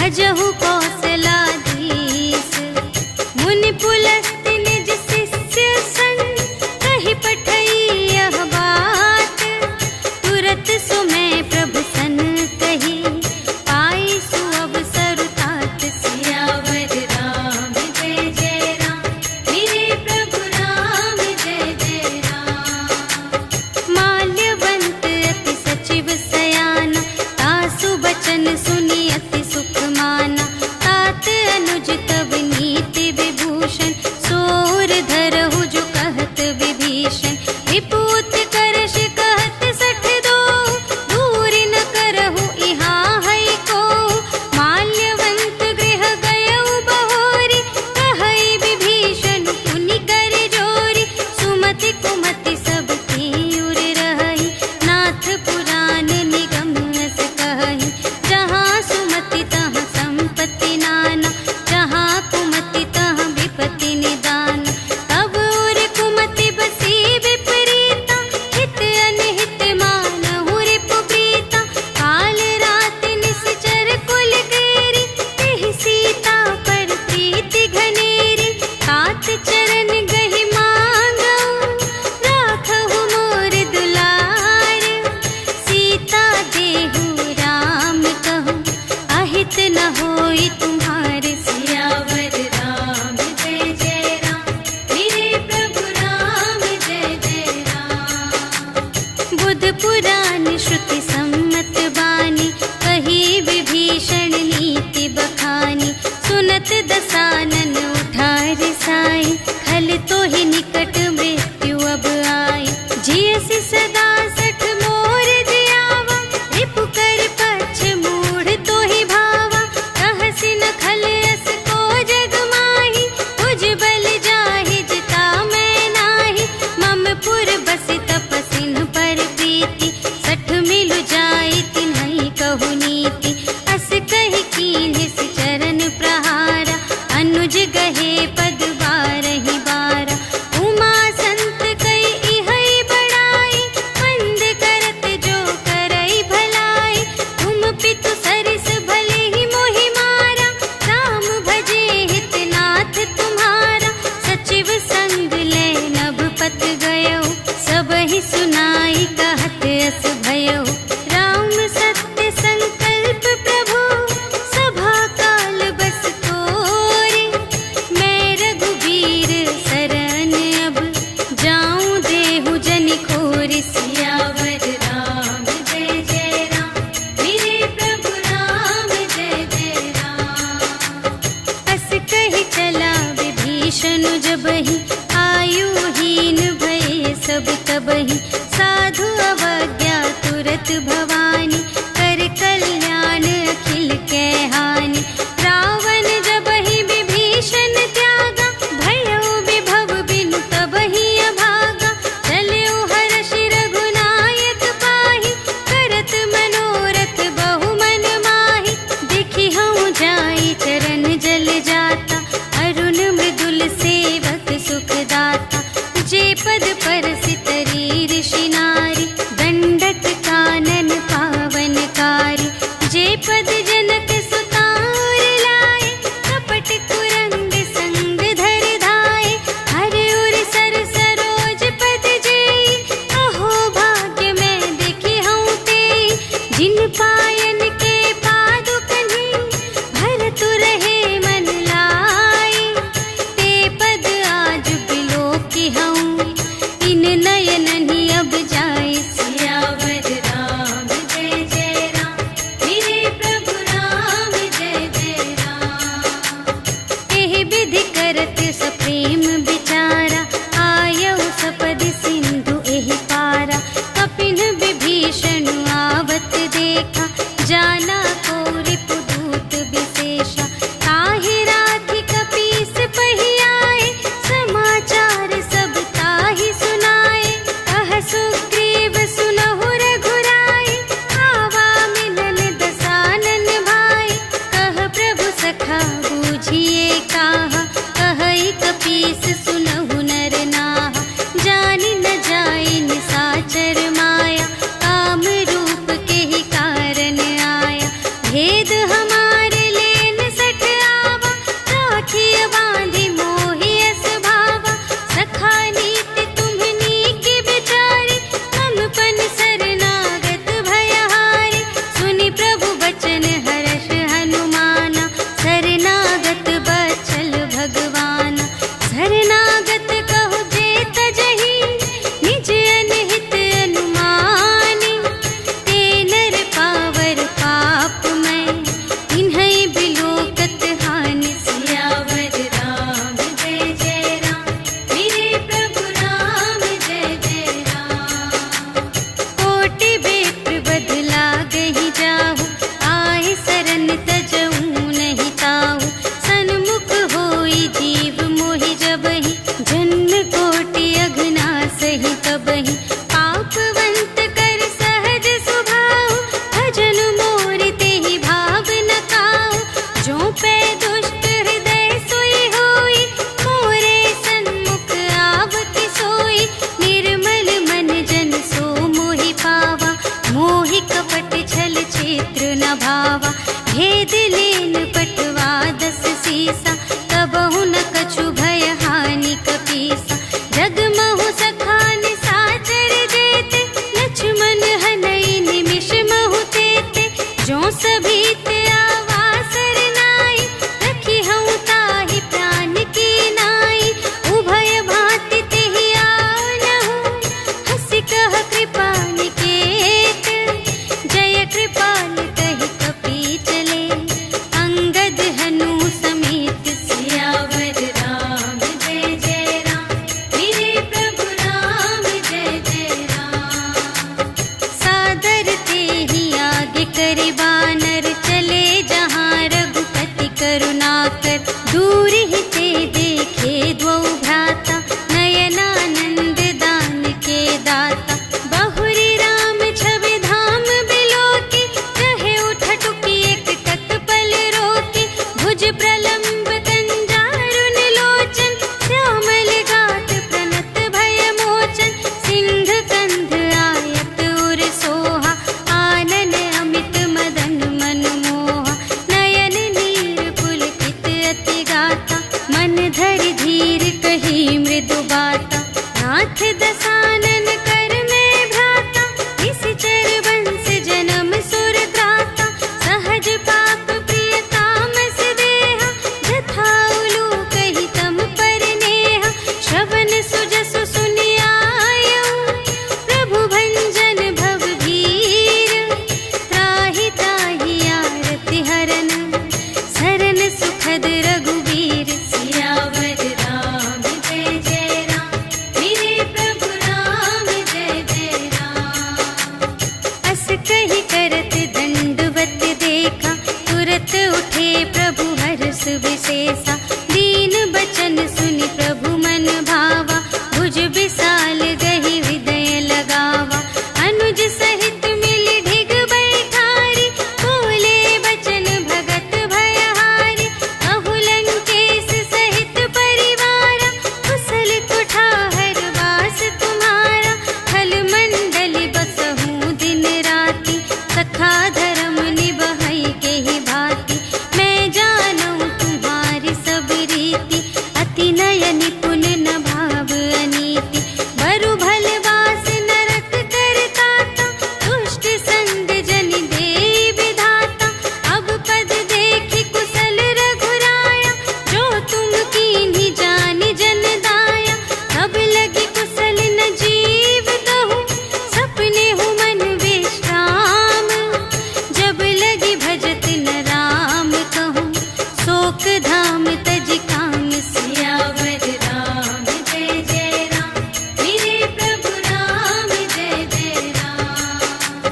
S1: भजहु कौशलाधीश। मुनि पुलस्त्य निज शिष्य संग, कहि पठई यह बात। तुरत सुमय प्रभु सन कही, पाई सुअवसर तात। सियावर राम जय जय राम, मेरे प्रभु राम जय जय राम। माल्यवंत अति सचिव सयाना, तासु बचन सुनि अति सुख माना। तात अनुज तब नीति विभूषण, सोर धरहु जो कहत विभीषण। विपूत करश कहत सठ दो, दूर न करहु इहाँ है को। माल्यवंत गृह गयउ बहोरी, कहई विभीषण पुनि कर जोरी। सुमति कुमति सब तीउर रहई, नाथ पुराण निगम अस कहई। जहाँ सुमति तहाँ संपत्ति नाना, जहाँ कुमति तहाँ विपत्ति निदान। तब उर कुमति बसी विपरीता, हित अनहित मानहु रिपु प्रीता। काल रात निश्चर कुल केरी, तेहि सीता पर प्रीति घनेरी। तात चरण गहि मांगऊ, राखहु मोर दुलार। सीता देहु राम कहूँ, अहित न होई तुम्हारे। सियावर राम जय जय राम, मेरे प्रभु राम जय जय राम। बुध पुराण श्रुति सम्मत बानी, कही विभीषण नीति बखानी। सुनत दसानन उठा रिसाई, खल तो ही निकट मृत्यु अब आई। जियसि सदा सठ मोर जियावा, रिपु कर पक्ष मूढ़ तो ही भावा। कहसि न खल अस को जग माही, तुझ बल जाहि जिता मैं नाही। मम पुर बसि तपसिन पर प्रीति, सठ मिलु जाई तिन्हई कहु नीति। अस कहि कीन्हि सि चरण प्रहारा, अनुज गहे पद बारहि बारा। उमा संत कई इहै बड़ाई, मंद करत जो करई भलाई। तुम पितु सरिस भले ही मोहि मारा, राम भजे हित नाथ तुम्हारा। सचिव संग ले नभ पत गयो, सबहि सुनाई कहत अस भयो। राम सत्य संकल्प प्रभु, सभा काल बस तोरे। मैं रघुबीर शरण अब, जाऊं देहु जनि खोरि। सियावर राम जय जय राम, मेरे प्रभु राम जय जय राम। अस कहि चला विभीषण जबहि, आयुहीन भये सब तबहि। साधु अवज्ञा तुरत भवानी, कर कल्याण अखिल कै हानि। रावण जबहि विभीषण त्यागा, भयउ विभव बिनु तबहि अभागा। चलउ हर्षि रघुनायक पाहि, करत मनोरथ बहु मन माहि। देखि हऊँ जाई चरण जल जाता, अरुण मृदुल सेवक सुखदाता। जे पद परसितरी ऋषि नारी, दंडक कानन पावनकारी। जे पद जनक सुतार लाए, कपट कुरंग संग धर धाए। हर उर सर सरोज पद जेई, अहो भाग्य मैं देखी हूँ तेई। जिन पायन के पादु कन्ही, भरतु रहे मन लाई। ते पद आज बिलोकी हूँ, इन नयन ही अब जाए। सियावर राम जय जय राम, मेरे प्रभु राम जय जय राम। एहि विधि करत सप्रेम विचारा, आयउ सपदि सिंधु एहि पारा। कपिन विभीषण आवत देखा, जाना को रिपुदूत विशेषा। ताहि राधि कपीस पहि आए, समाचार सब ताहि सुनाए। कह सुग्रीव सुनहु रघुराई, आवा मिलन दसानन भाई। कह प्रभु सखा बूझिए काहा, कहई कपीस पावा। भेद लेन पटवा 10 सीसा, कबहु न कछु भय हानि कपीसा। जगमहु सखान साचर जेते, लक्ष्मण हनई निमिष महु तेते। जो सभी ते आवासर नाई, रखी हूँ ताहि प्राण की नाई। उभय भांति तेहि आनहु, हंसि कह कृपा निकेत। जय कृपाल कहि कपी चले, अंगद हनु समेत। सियावर राम जय जय राम, मेरे प्रभु राम जय जय राम। सादर तेहि आगे करि बानर, चले जहाँ रघुपति करुणाकर। दूर ही ते देखे द्वौ भ्राता, नयनानंद दान के दाता। बहुरी राम छवि धाम बिलोके, कहे उठ टुकी एक तत्पल रोके। भुज प्रलंब कंजारुन लोचन, श्यामल गात प्रणत भय मोचन। सिंध कंध आयत उर सोहा, आनन अमित मदन मनमोहा। नयन नीर पुलकित अति गाता, मन धरि धीर कही मृदु बाता। नाथ दसानन कर में भ्राता, निश्चर वंश जन्म सुर त्राता। सहज पाप प्रिय तामस देहा, जथा उलूकहि तम पर नेहा। श्रवण सुजसु सुनियायऊ, प्रभु भंजन भव भीर। त्राहि ताहि आरति हरन, सरन सुखद रघुबीर। सियावर राम जय जय राम, मेरे प्रभु राम जय जय राम। अस कहि करत दंडवत देखा, तुरत उठे प्रभु हर्ष विशेषा। दीन बचन सुनि प्रभु मन भावा, भुज विशाल गहि हृदय लगावा। अनुज सहित मिलि ढिग बैठारी, बोले बचन भगत भयहारी। कहु लंकेश सहित परिवारा, कुशल कुठार वास तुम्हारा। खल मंडली बसहु दिन राति, सखा धर्म निबहै केहि भांति। मैं जानूं तुम्हारी सब रीति, अति नय निपुण न भाव अनीति। बरु भल वास नरक करताता, दुष्ट संग जन देई विधाता। अब पद देखि कुशल रघुराया, जो तुम कीन्ही जानि जन दाया। अब लगी कुशल न जीव कहूँ, सपने हूँ मन विश्राम। जब लगी भजत न राम कहूँ, शोक धाम तज काम। सियावर राम जय जय राम, मेरे प्रभु राम जय जय राम।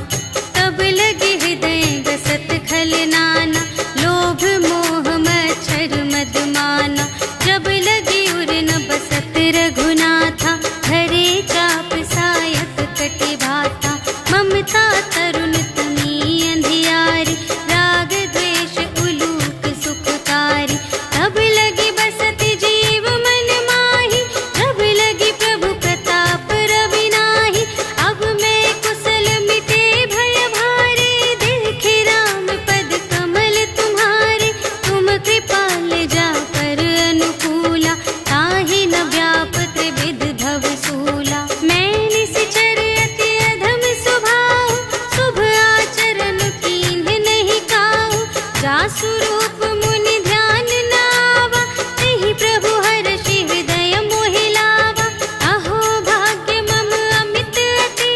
S1: तब लगे हृदय गसत खल नाना, लोभ मोह मच्छर मद माना। जब लगी उर न बसत रघुनाथा, धरे चाप सायक कटि भाता। ममता तरुण तनी अंधियारी, राग द्वेष उलूक सुखकारी। तब लगी बसत जीव मन माही, जब लगी प्रभु प्रताप रवि नाही। अब मैं कुशल मिटे भय भारे, देखे राम पद कमल तुम्हारे। तुम कृपाल जा पर अनुकूला, ताहि न व्यापत विध भव सूला। मैं निश्चर अति अधम स्वभाव, शुभ आचरण कीन्ह नहीं काहू। जासु रूप मुनि ध्यान न आवा, तेहि प्रभु हर्षि हृदय मोहि लावा। अहो भाग्य मम अमित अति,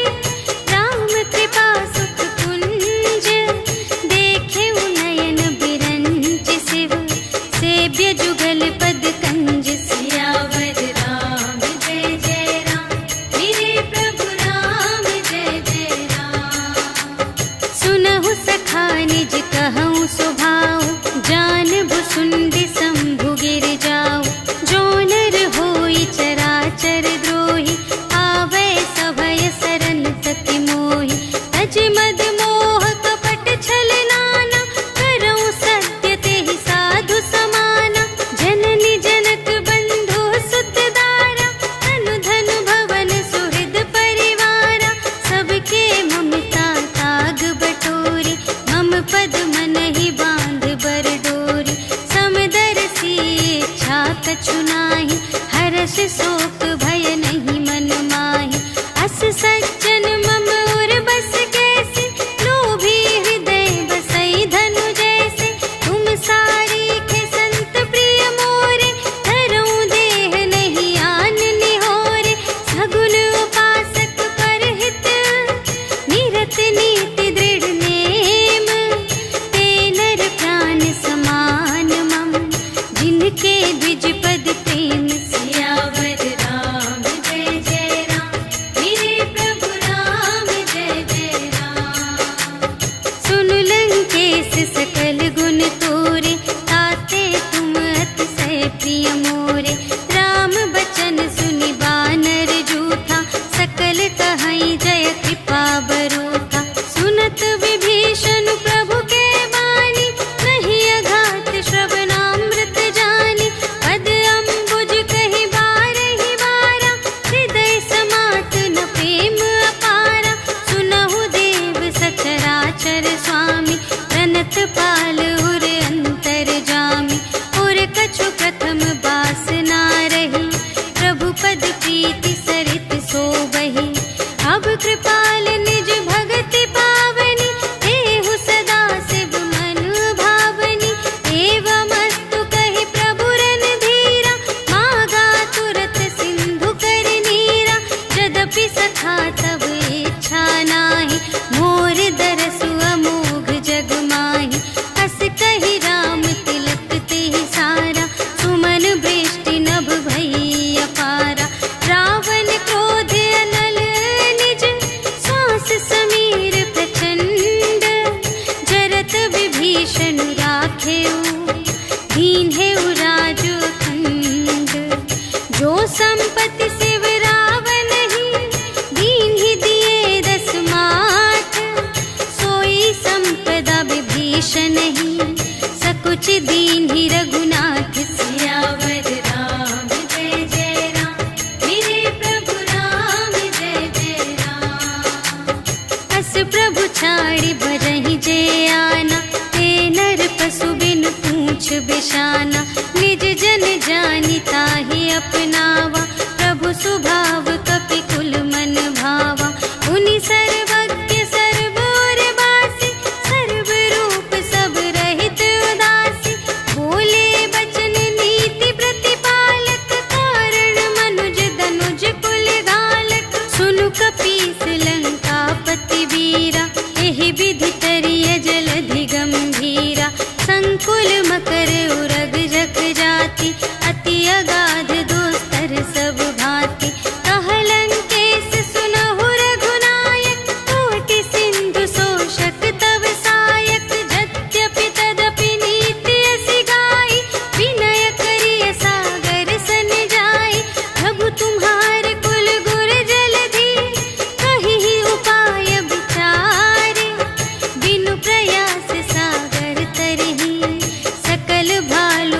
S1: राम कृपा सुख कुंज। देखे नयन बिरंच शिव, सेव्य जुगल पद कंज। सियावर राम जय जय राम, मेरे प्रभु राम जय जय राम। सुनहु सखा निज कहूँ सुभाऊ, हर्ष शोक भय नहीं मन माहि। अस सज्जन मम उर बस कैसे, लोभी हृदय बसई धनु जैसे। तुम सारीखे संत प्रिय मोरे, धरऊं देह नहीं आन निहोरे। सगुन उपासक परहित, निरत नीति दृढ़ नेम। ते नर प्राण समान मम, जिनके द्विज पद प्रेम। सियावर राम जय जय राम, मेरे प्रभु राम जय जय राम। सुन लंकेश सकल गुण तोरे, ताते तुम अतिशय प्रिय मोरे। राम बचन सुनि बानर जूठा, सकल कहई जय कृपा बरूठा। सुनत विभीषण प्रभु के बानी, नहीं अघात श्रवणामृत जानी। पद अम्बुज कहि बारहि बारा, हृदय समात न प्रेम अपारा। सुनहु देव सचराचर स्वामी, प्रणत पाल उर अंतर जामी। उर कछु प्रथम बासना रही, प्रभु पद प्रीति सरित सोबहि। अब कृपाल निज भगति पावनी, देहु सदा शिव मन भावनी। एवमस्तु कहि प्रभु रणधीरा, मागा तुरत सिंधु कर नीरा। यद्यपि सखा तब इच्छा नाही, मोर दरसु अमोघ जग माहि। अस कहि राम तिलक तेहि सारा, सुमन वृष्टि नभ भई अपारा। रावण क्रोध अनल निज, श्वास समीर प्रचंड। जरत विभीषण राखेउ, दीन्हेउ राजु खंड। जो संपत्ति शिव रावण ही, दीन्हि दिए दस माठ। सोई संपदा विभीषण ही, सकुच दीन्हि रघुनाथ। सियावर राम जय जय राम, मेरे प्रभु राम जय जय राम। अस प्रभु छाड़ि भजहि जे आना, ते नर पशु बिन पूछ बिशाना। निज जन जानि ताहि अपनावा, प्रभु सुभाव कपि कुल मन भावा। उनि सर्वज्ञ सर्व और बासी, सर्व रूप सब रहित उदासी। बोले बचन नीति प्रतिपालक, कारण मनुज दनुज कुल घालक। सुनु कपीस लंकापति वीरा, एहि विधि तरिय जलधि गंभीरा। संकुल मकर उरग जख जाति, अति अगाध दोस्तर सब भांति। कह लंकेश सुनहु रघुनायक, कोटि सिंधु शोषक तव सायक। यद्यपि तदपि नीति असि गाई, विनय करिय सागर सन जाई। प्रभु तुम्हार कुल गुर जलधि, कहिहि उपाय विचारे। बिनु प्रयास सागर तरहि, सकल भालु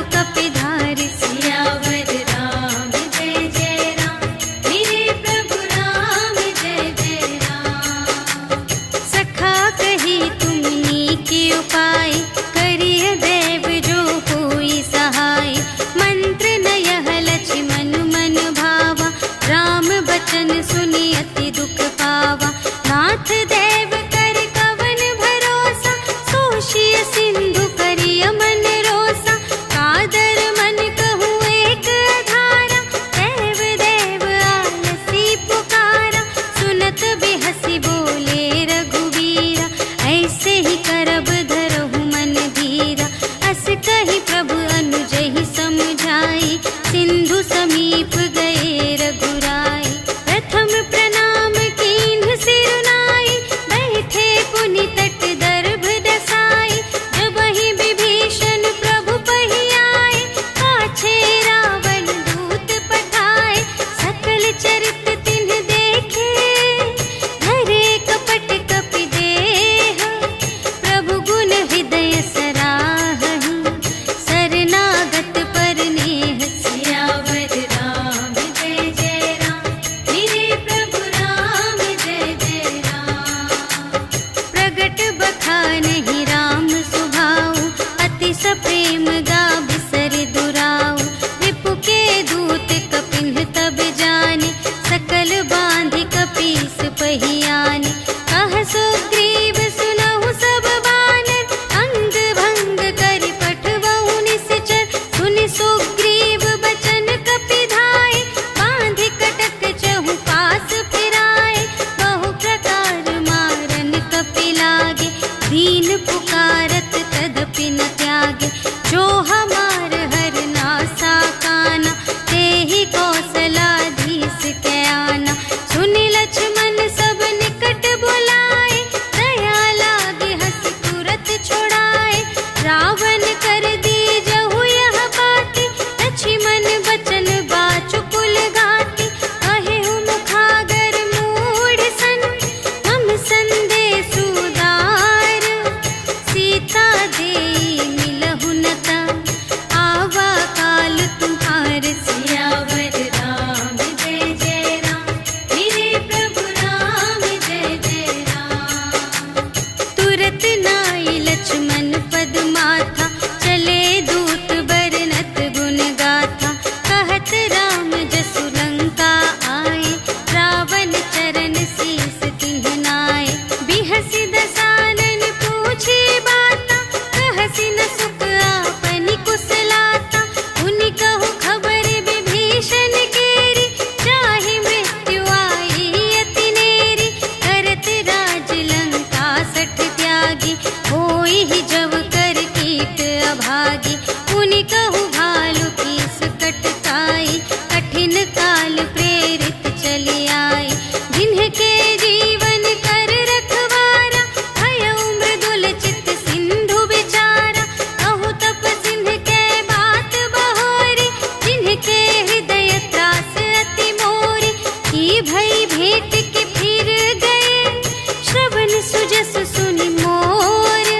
S1: भागी। पुनि कहु भालु कीस कटकाई, कठिन काल प्रेरित चली आई। जिन्हके जीवन कर रखवारा, भयउ मृदुल चित्त सिंधु विचारा। कहु तप सिंध के बात बहोरी, जिन्हके हृदय त्रास अति मोरी। की भई भेंट के फिर गए, श्रवण सुजस सुनि मोर।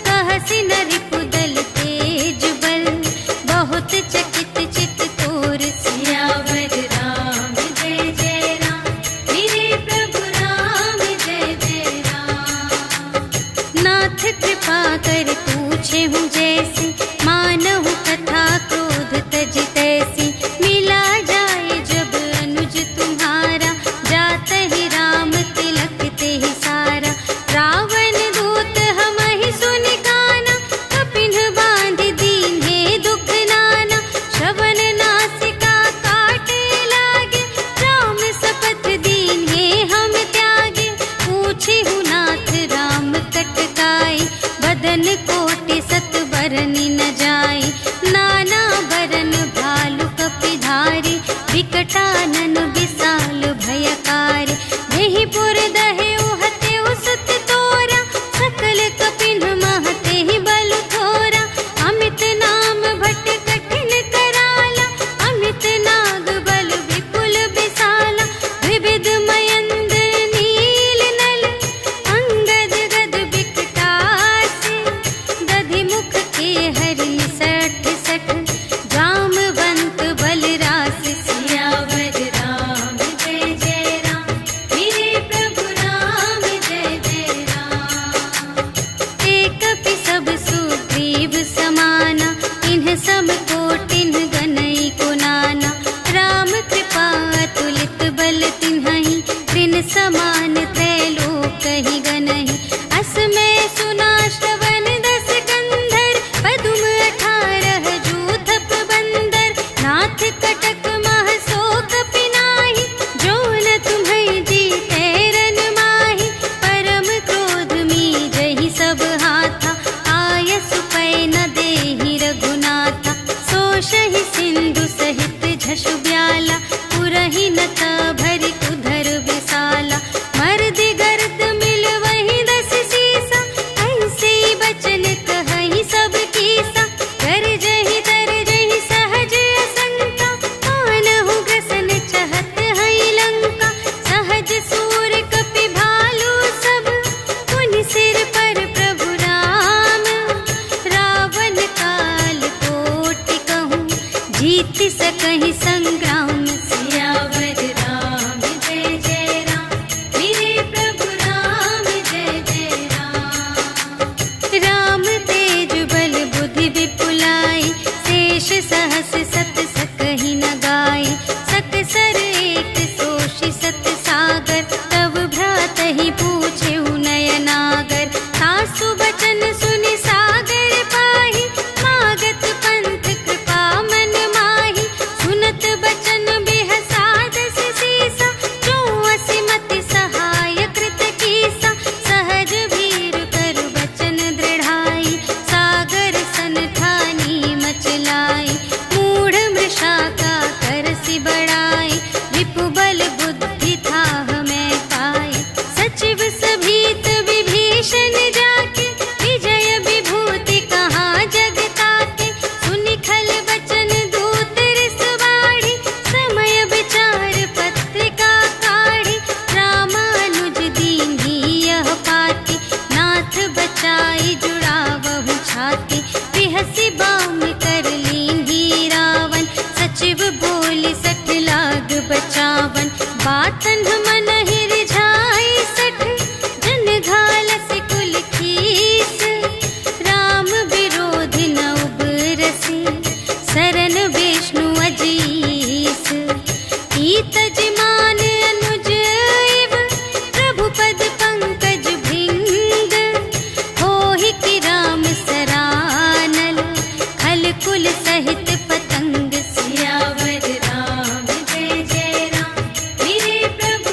S1: कहसि न रिपुदल तेज बल, बहुत चकित चित तोर। सियावर राम जय जय राम, मेरे प्रभु राम जय जय राम। नाथ कृपा कर पूछे हूँ जैसी, मानहु कथा क्रोध तज तैसी। मिला जाए जब अनुज तुम्हारा, जात ही राम तिलक ते ही सारा। रावण दूत हमहि सुनि काना, कपिन बांध दीन्हे दुख नाना। श्रवण नासिका काटे लागे, राम शपथ दीन्हे हम त्यागे। पूछे हूँ नाथ राम कटकाई, बदन कोटि सत बरनि न जाई। नाना बरन भालु कपिधारी, विकटानन विशाल भयकारी। देहि पुर दहेउ हतेउ सुत तोरा, सकल कपिन महते ही बल थोरा। अमित नाम भट कठिन कराला, अमित नाग बल विपुल विशाला। विविध मयंद्र नील नल, अंगद गद विकटासी। दधि मुख के हरि सठ सठ, जामवंत बलरास। सियावर राम जय जय राम, मेरे प्रभु राम जय जय राम। एक कपि सब सुग्रीव समाना, इन्ह सम कोटिन गनई को नाना। राम कृपा अतुलित बल तिन्हहि, त्रिन समान त्रैलोक ही गनहि। अस में सुना श्रवण दस कंधर, पदुम 18 जूथप बंदर। नाथ कटक मह सो कपि नाही, जो न तुम्है जीते रन माही। परम क्रोध मीजहि सब हाथा, आयसु पै न देहि रघुनाथा। सोषहि सिंधु सहित झषु ब्याला, पुरहि न भरि उधर विशाला। मर्दि गर्द मिल वही 10 सीसा, ऐसे बचन कहहि सब कीसा। गरजहि तरजहि सहज असंका, मानहु ग्रसन चहत हई लंका। सहज सूर कपि भालु सब, पुनि सिर पर प्रभु राम। रावण काल कोटि कहूँ, जीत सकहि संग्राम। सियावर राम जय जय राम, मेरे प्रभु राम जय जय राम। राम तेज बल बुद्धि विपुलाई, शेष सहस सत सकहि न गाई। सकसर एक सोषि सत सागर, तब भ्रातहि पूछेहु नयनागर। सासु बचन सुनि सागर पाहि, मागत पंथ कृपा मन माहि। सुनत बचन बिहसादस सीसा, जो असिमति सहाय कृत कीसा। सहज भीर कर बचन दृढ़ाई, सागर सन ठानी मचलाई। मूढ़ मृषा का करसि बड़ाई, रिपु बल बुद्धि थाह मैं पाई। सचिव सभीत विभीषण जाके, विजय विभूति कहाँ जग ताके। सुनि खल बचन दूत रिस बाढ़ी, समय विचार पत्रिका काढ़ी। रामानुज दीन्ही यह पाती, नाथ बचाई जुड़ावहु छाती। बिहसि बाम कर लीन्ही रावण, सचिव बोलि 60 लाग बचावन। बातन मन ही रिझाई 60, जन घालसि कुल खीस। राम विरोधि न उबरसि, सरन विष्णु अजीस। ईतज मान अनुज इव, प्रभु पद पंकज भृंग। होहि कि राम सरानल, खल कुल सहित पतंग। सियावर राम जय जय राम, मेरे प्रभु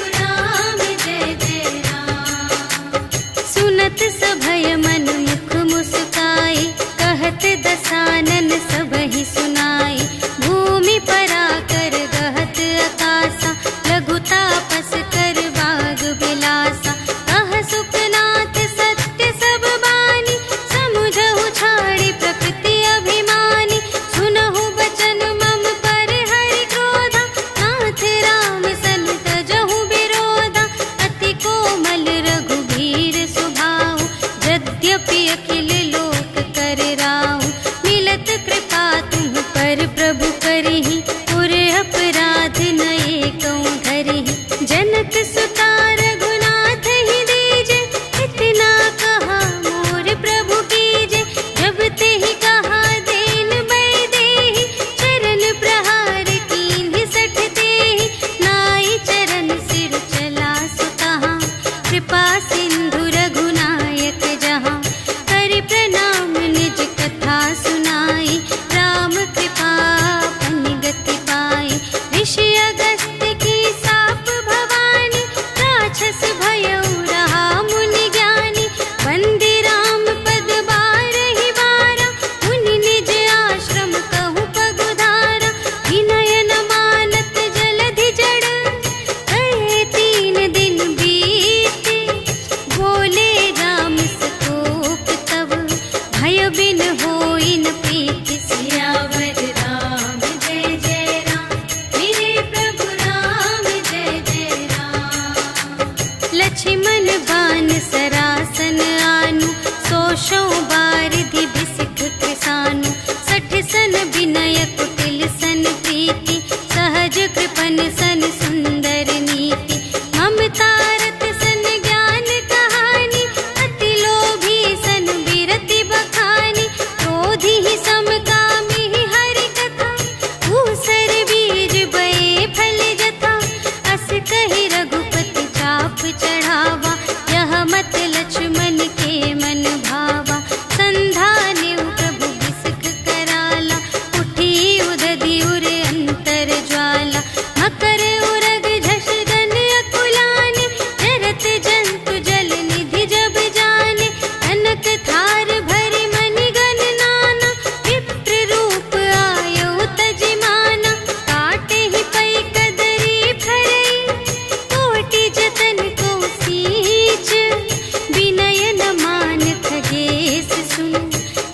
S1: मिलत कृपा तुम पर प्रभु करहि, और अपराध नए कऊँ धरहि। जनक सुता रघुनाथ ही दीजे, इतना कहा मोर प्रभु कीजे। जब ते ही कहा देन बै देहि, चरण प्रहार कीन्हि सठ तेहि। नाई चरण सिर चला सुतहाँ, कृपा सिंधु रघुनायक जहाँ। करि प्रणाम निज कथा सुनाई, राम कृपा पनि गति पाई। ऋषि अगस्त्य की साप भवानी, राक्षस भयउ रहा मुनि ज्ञानी। वंदे राम पद बारहि बारा, मुनि निज आश्रम कहु पगुधारा। विनय न मानत जलधि जड़, गए 3 दिन बीते। बोले राम सतोख तब, भय बिन होई न प्रीति। सियावर राम जय जय राम, मेरे प्रभु राम जय जय राम। लक्ष्मण बान सरासन आनु, 100 बारिधि बिसिख कृसानु। 60 सन विनय कुटिल सन प्रीति, सहज कृपन सन सुंदर नीति। ममता रत सन ज्ञान कहानी, अति लोभी सन बिरति बखानी। क्रोधी ही समकामी ही हरि कथा, ऊसर बीज बए फल जथा। अस कहि रघुपति चाप चढ़ावा, यह मत लक्ष्मण के मन भावा। संधानेउ प्रभु बिसक कराला, उठी उदधि उर अंतर ज्वाला। मकर उरग झष गन अकुलाने, जरत जंतु जल निधि जब जाने। कनक थार भरि मनि गण नाना, विप्र रूप आयउ तजिमाना। काटे ही पै कदरी फरई, कोटि जतन को सींच। विनय न मानत गेस सुनु,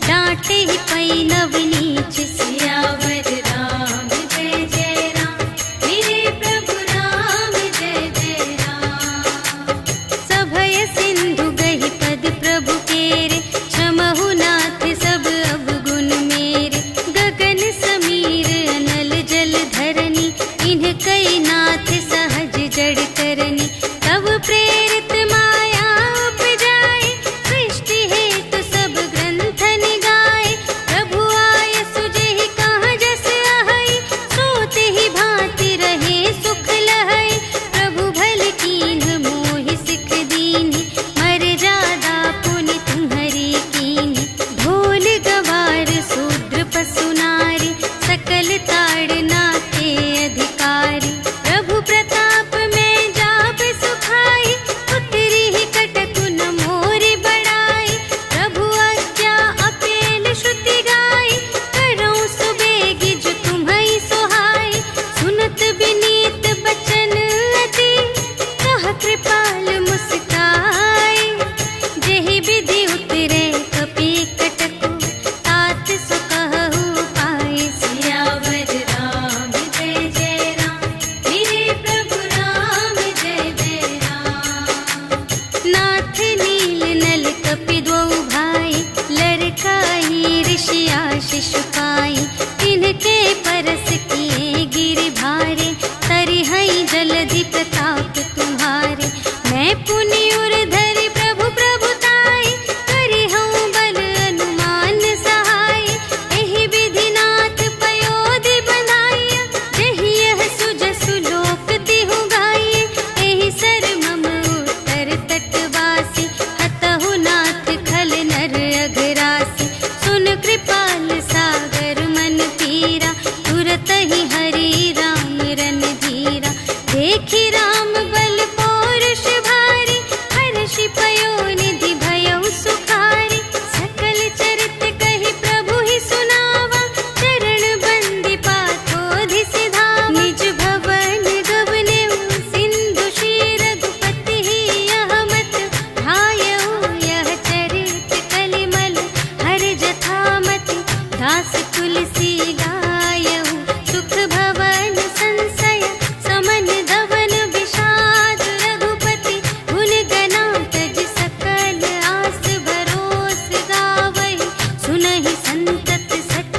S1: डांटे ही पै नव नीच। सियावर राम जय जय राम, मेरे प्रभु राम जय जय राम। सभय सिंधु गहि पद प्रभु केरे, क्षमहु नाथ सब अवगुण मेरे। गगन समीर अनल जल धरनी, इन्ह कई नाथ सहज जड़ करनी। तब प्रेरित माया उपजाए, सृष्टि हेतु सब ग्रंथ निगाए। प्रभु आय सुजेहि कहाँ जस अहै, सोते ही भांति रहे सुख लहै। प्रभु भल कीन्ह मोहि सिख दीन्हि, मर्यादा पुनि तुम्हरी कीन्हि। ढोल गवार शूद्र पशु नारी, सकल ताड़ना के अधिकारी। प्रभु प्रताप में जाप सुखाई, उतरी ही कटकु न मोरि बड़ाई। प्रभु आज्ञा अपेल श्रुति गाई, करऊँ सुबेगी जो तुम्है सोहाई। सुनत विनीत बचन अति, कह कृपाल मुस्काई। जेहि विधि उतरे कपि कटकु, तात सो कहु पाई। सियावर राम जय जय राम, मेरे प्रभु राम जय जय राम। नाथ नील नल कपि द्वौ भाई, लरकाई ऋषि आशीष पाई। तिनके परस किए गिरि भारे, तरिहै जलधि प्रताप तुम्हारे। मैं पुनि उर धरि प्रभु प्रभुताई, करिहउँ बल अनुमान सहाय। एहि विधि नाथ पयोधि बंधाइया, जेहि यह सुजसु लोक तिहु गाइए। एहि सर मम उत्तर तटवासी, हतहु नाथ खल नर अघरासी। सुन कृपाल सागर मन पीरा, तुरत ही हरि राम रन धीरा। देखि राम बल पौरुष भारी, हर्षि पयो निधि भयउ सुखारी। सकल चरित कहि प्रभु ही सुनावा, चरण बंदी पाथोधि सिधावा। निज भवन गवनेउ सिंधु श्री रघुपति ही, यह मत ढायउ यह चरित कलिमल। हर जथा मति दास तुलसी गायउ, सुख भवन संशय समन धवन विषाद। रघुपति गुण गना तज सकल आस, भरोस गावहि सुनहि संतत सठ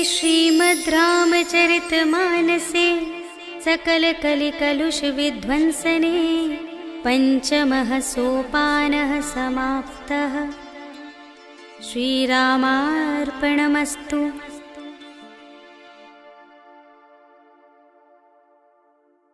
S1: श्रीमद् रामचरितमानसे सकलकलिकलुषविध्वंसने पञ्चमः सोपानः समाप्तः। श्रीरामार्पणमस्तु।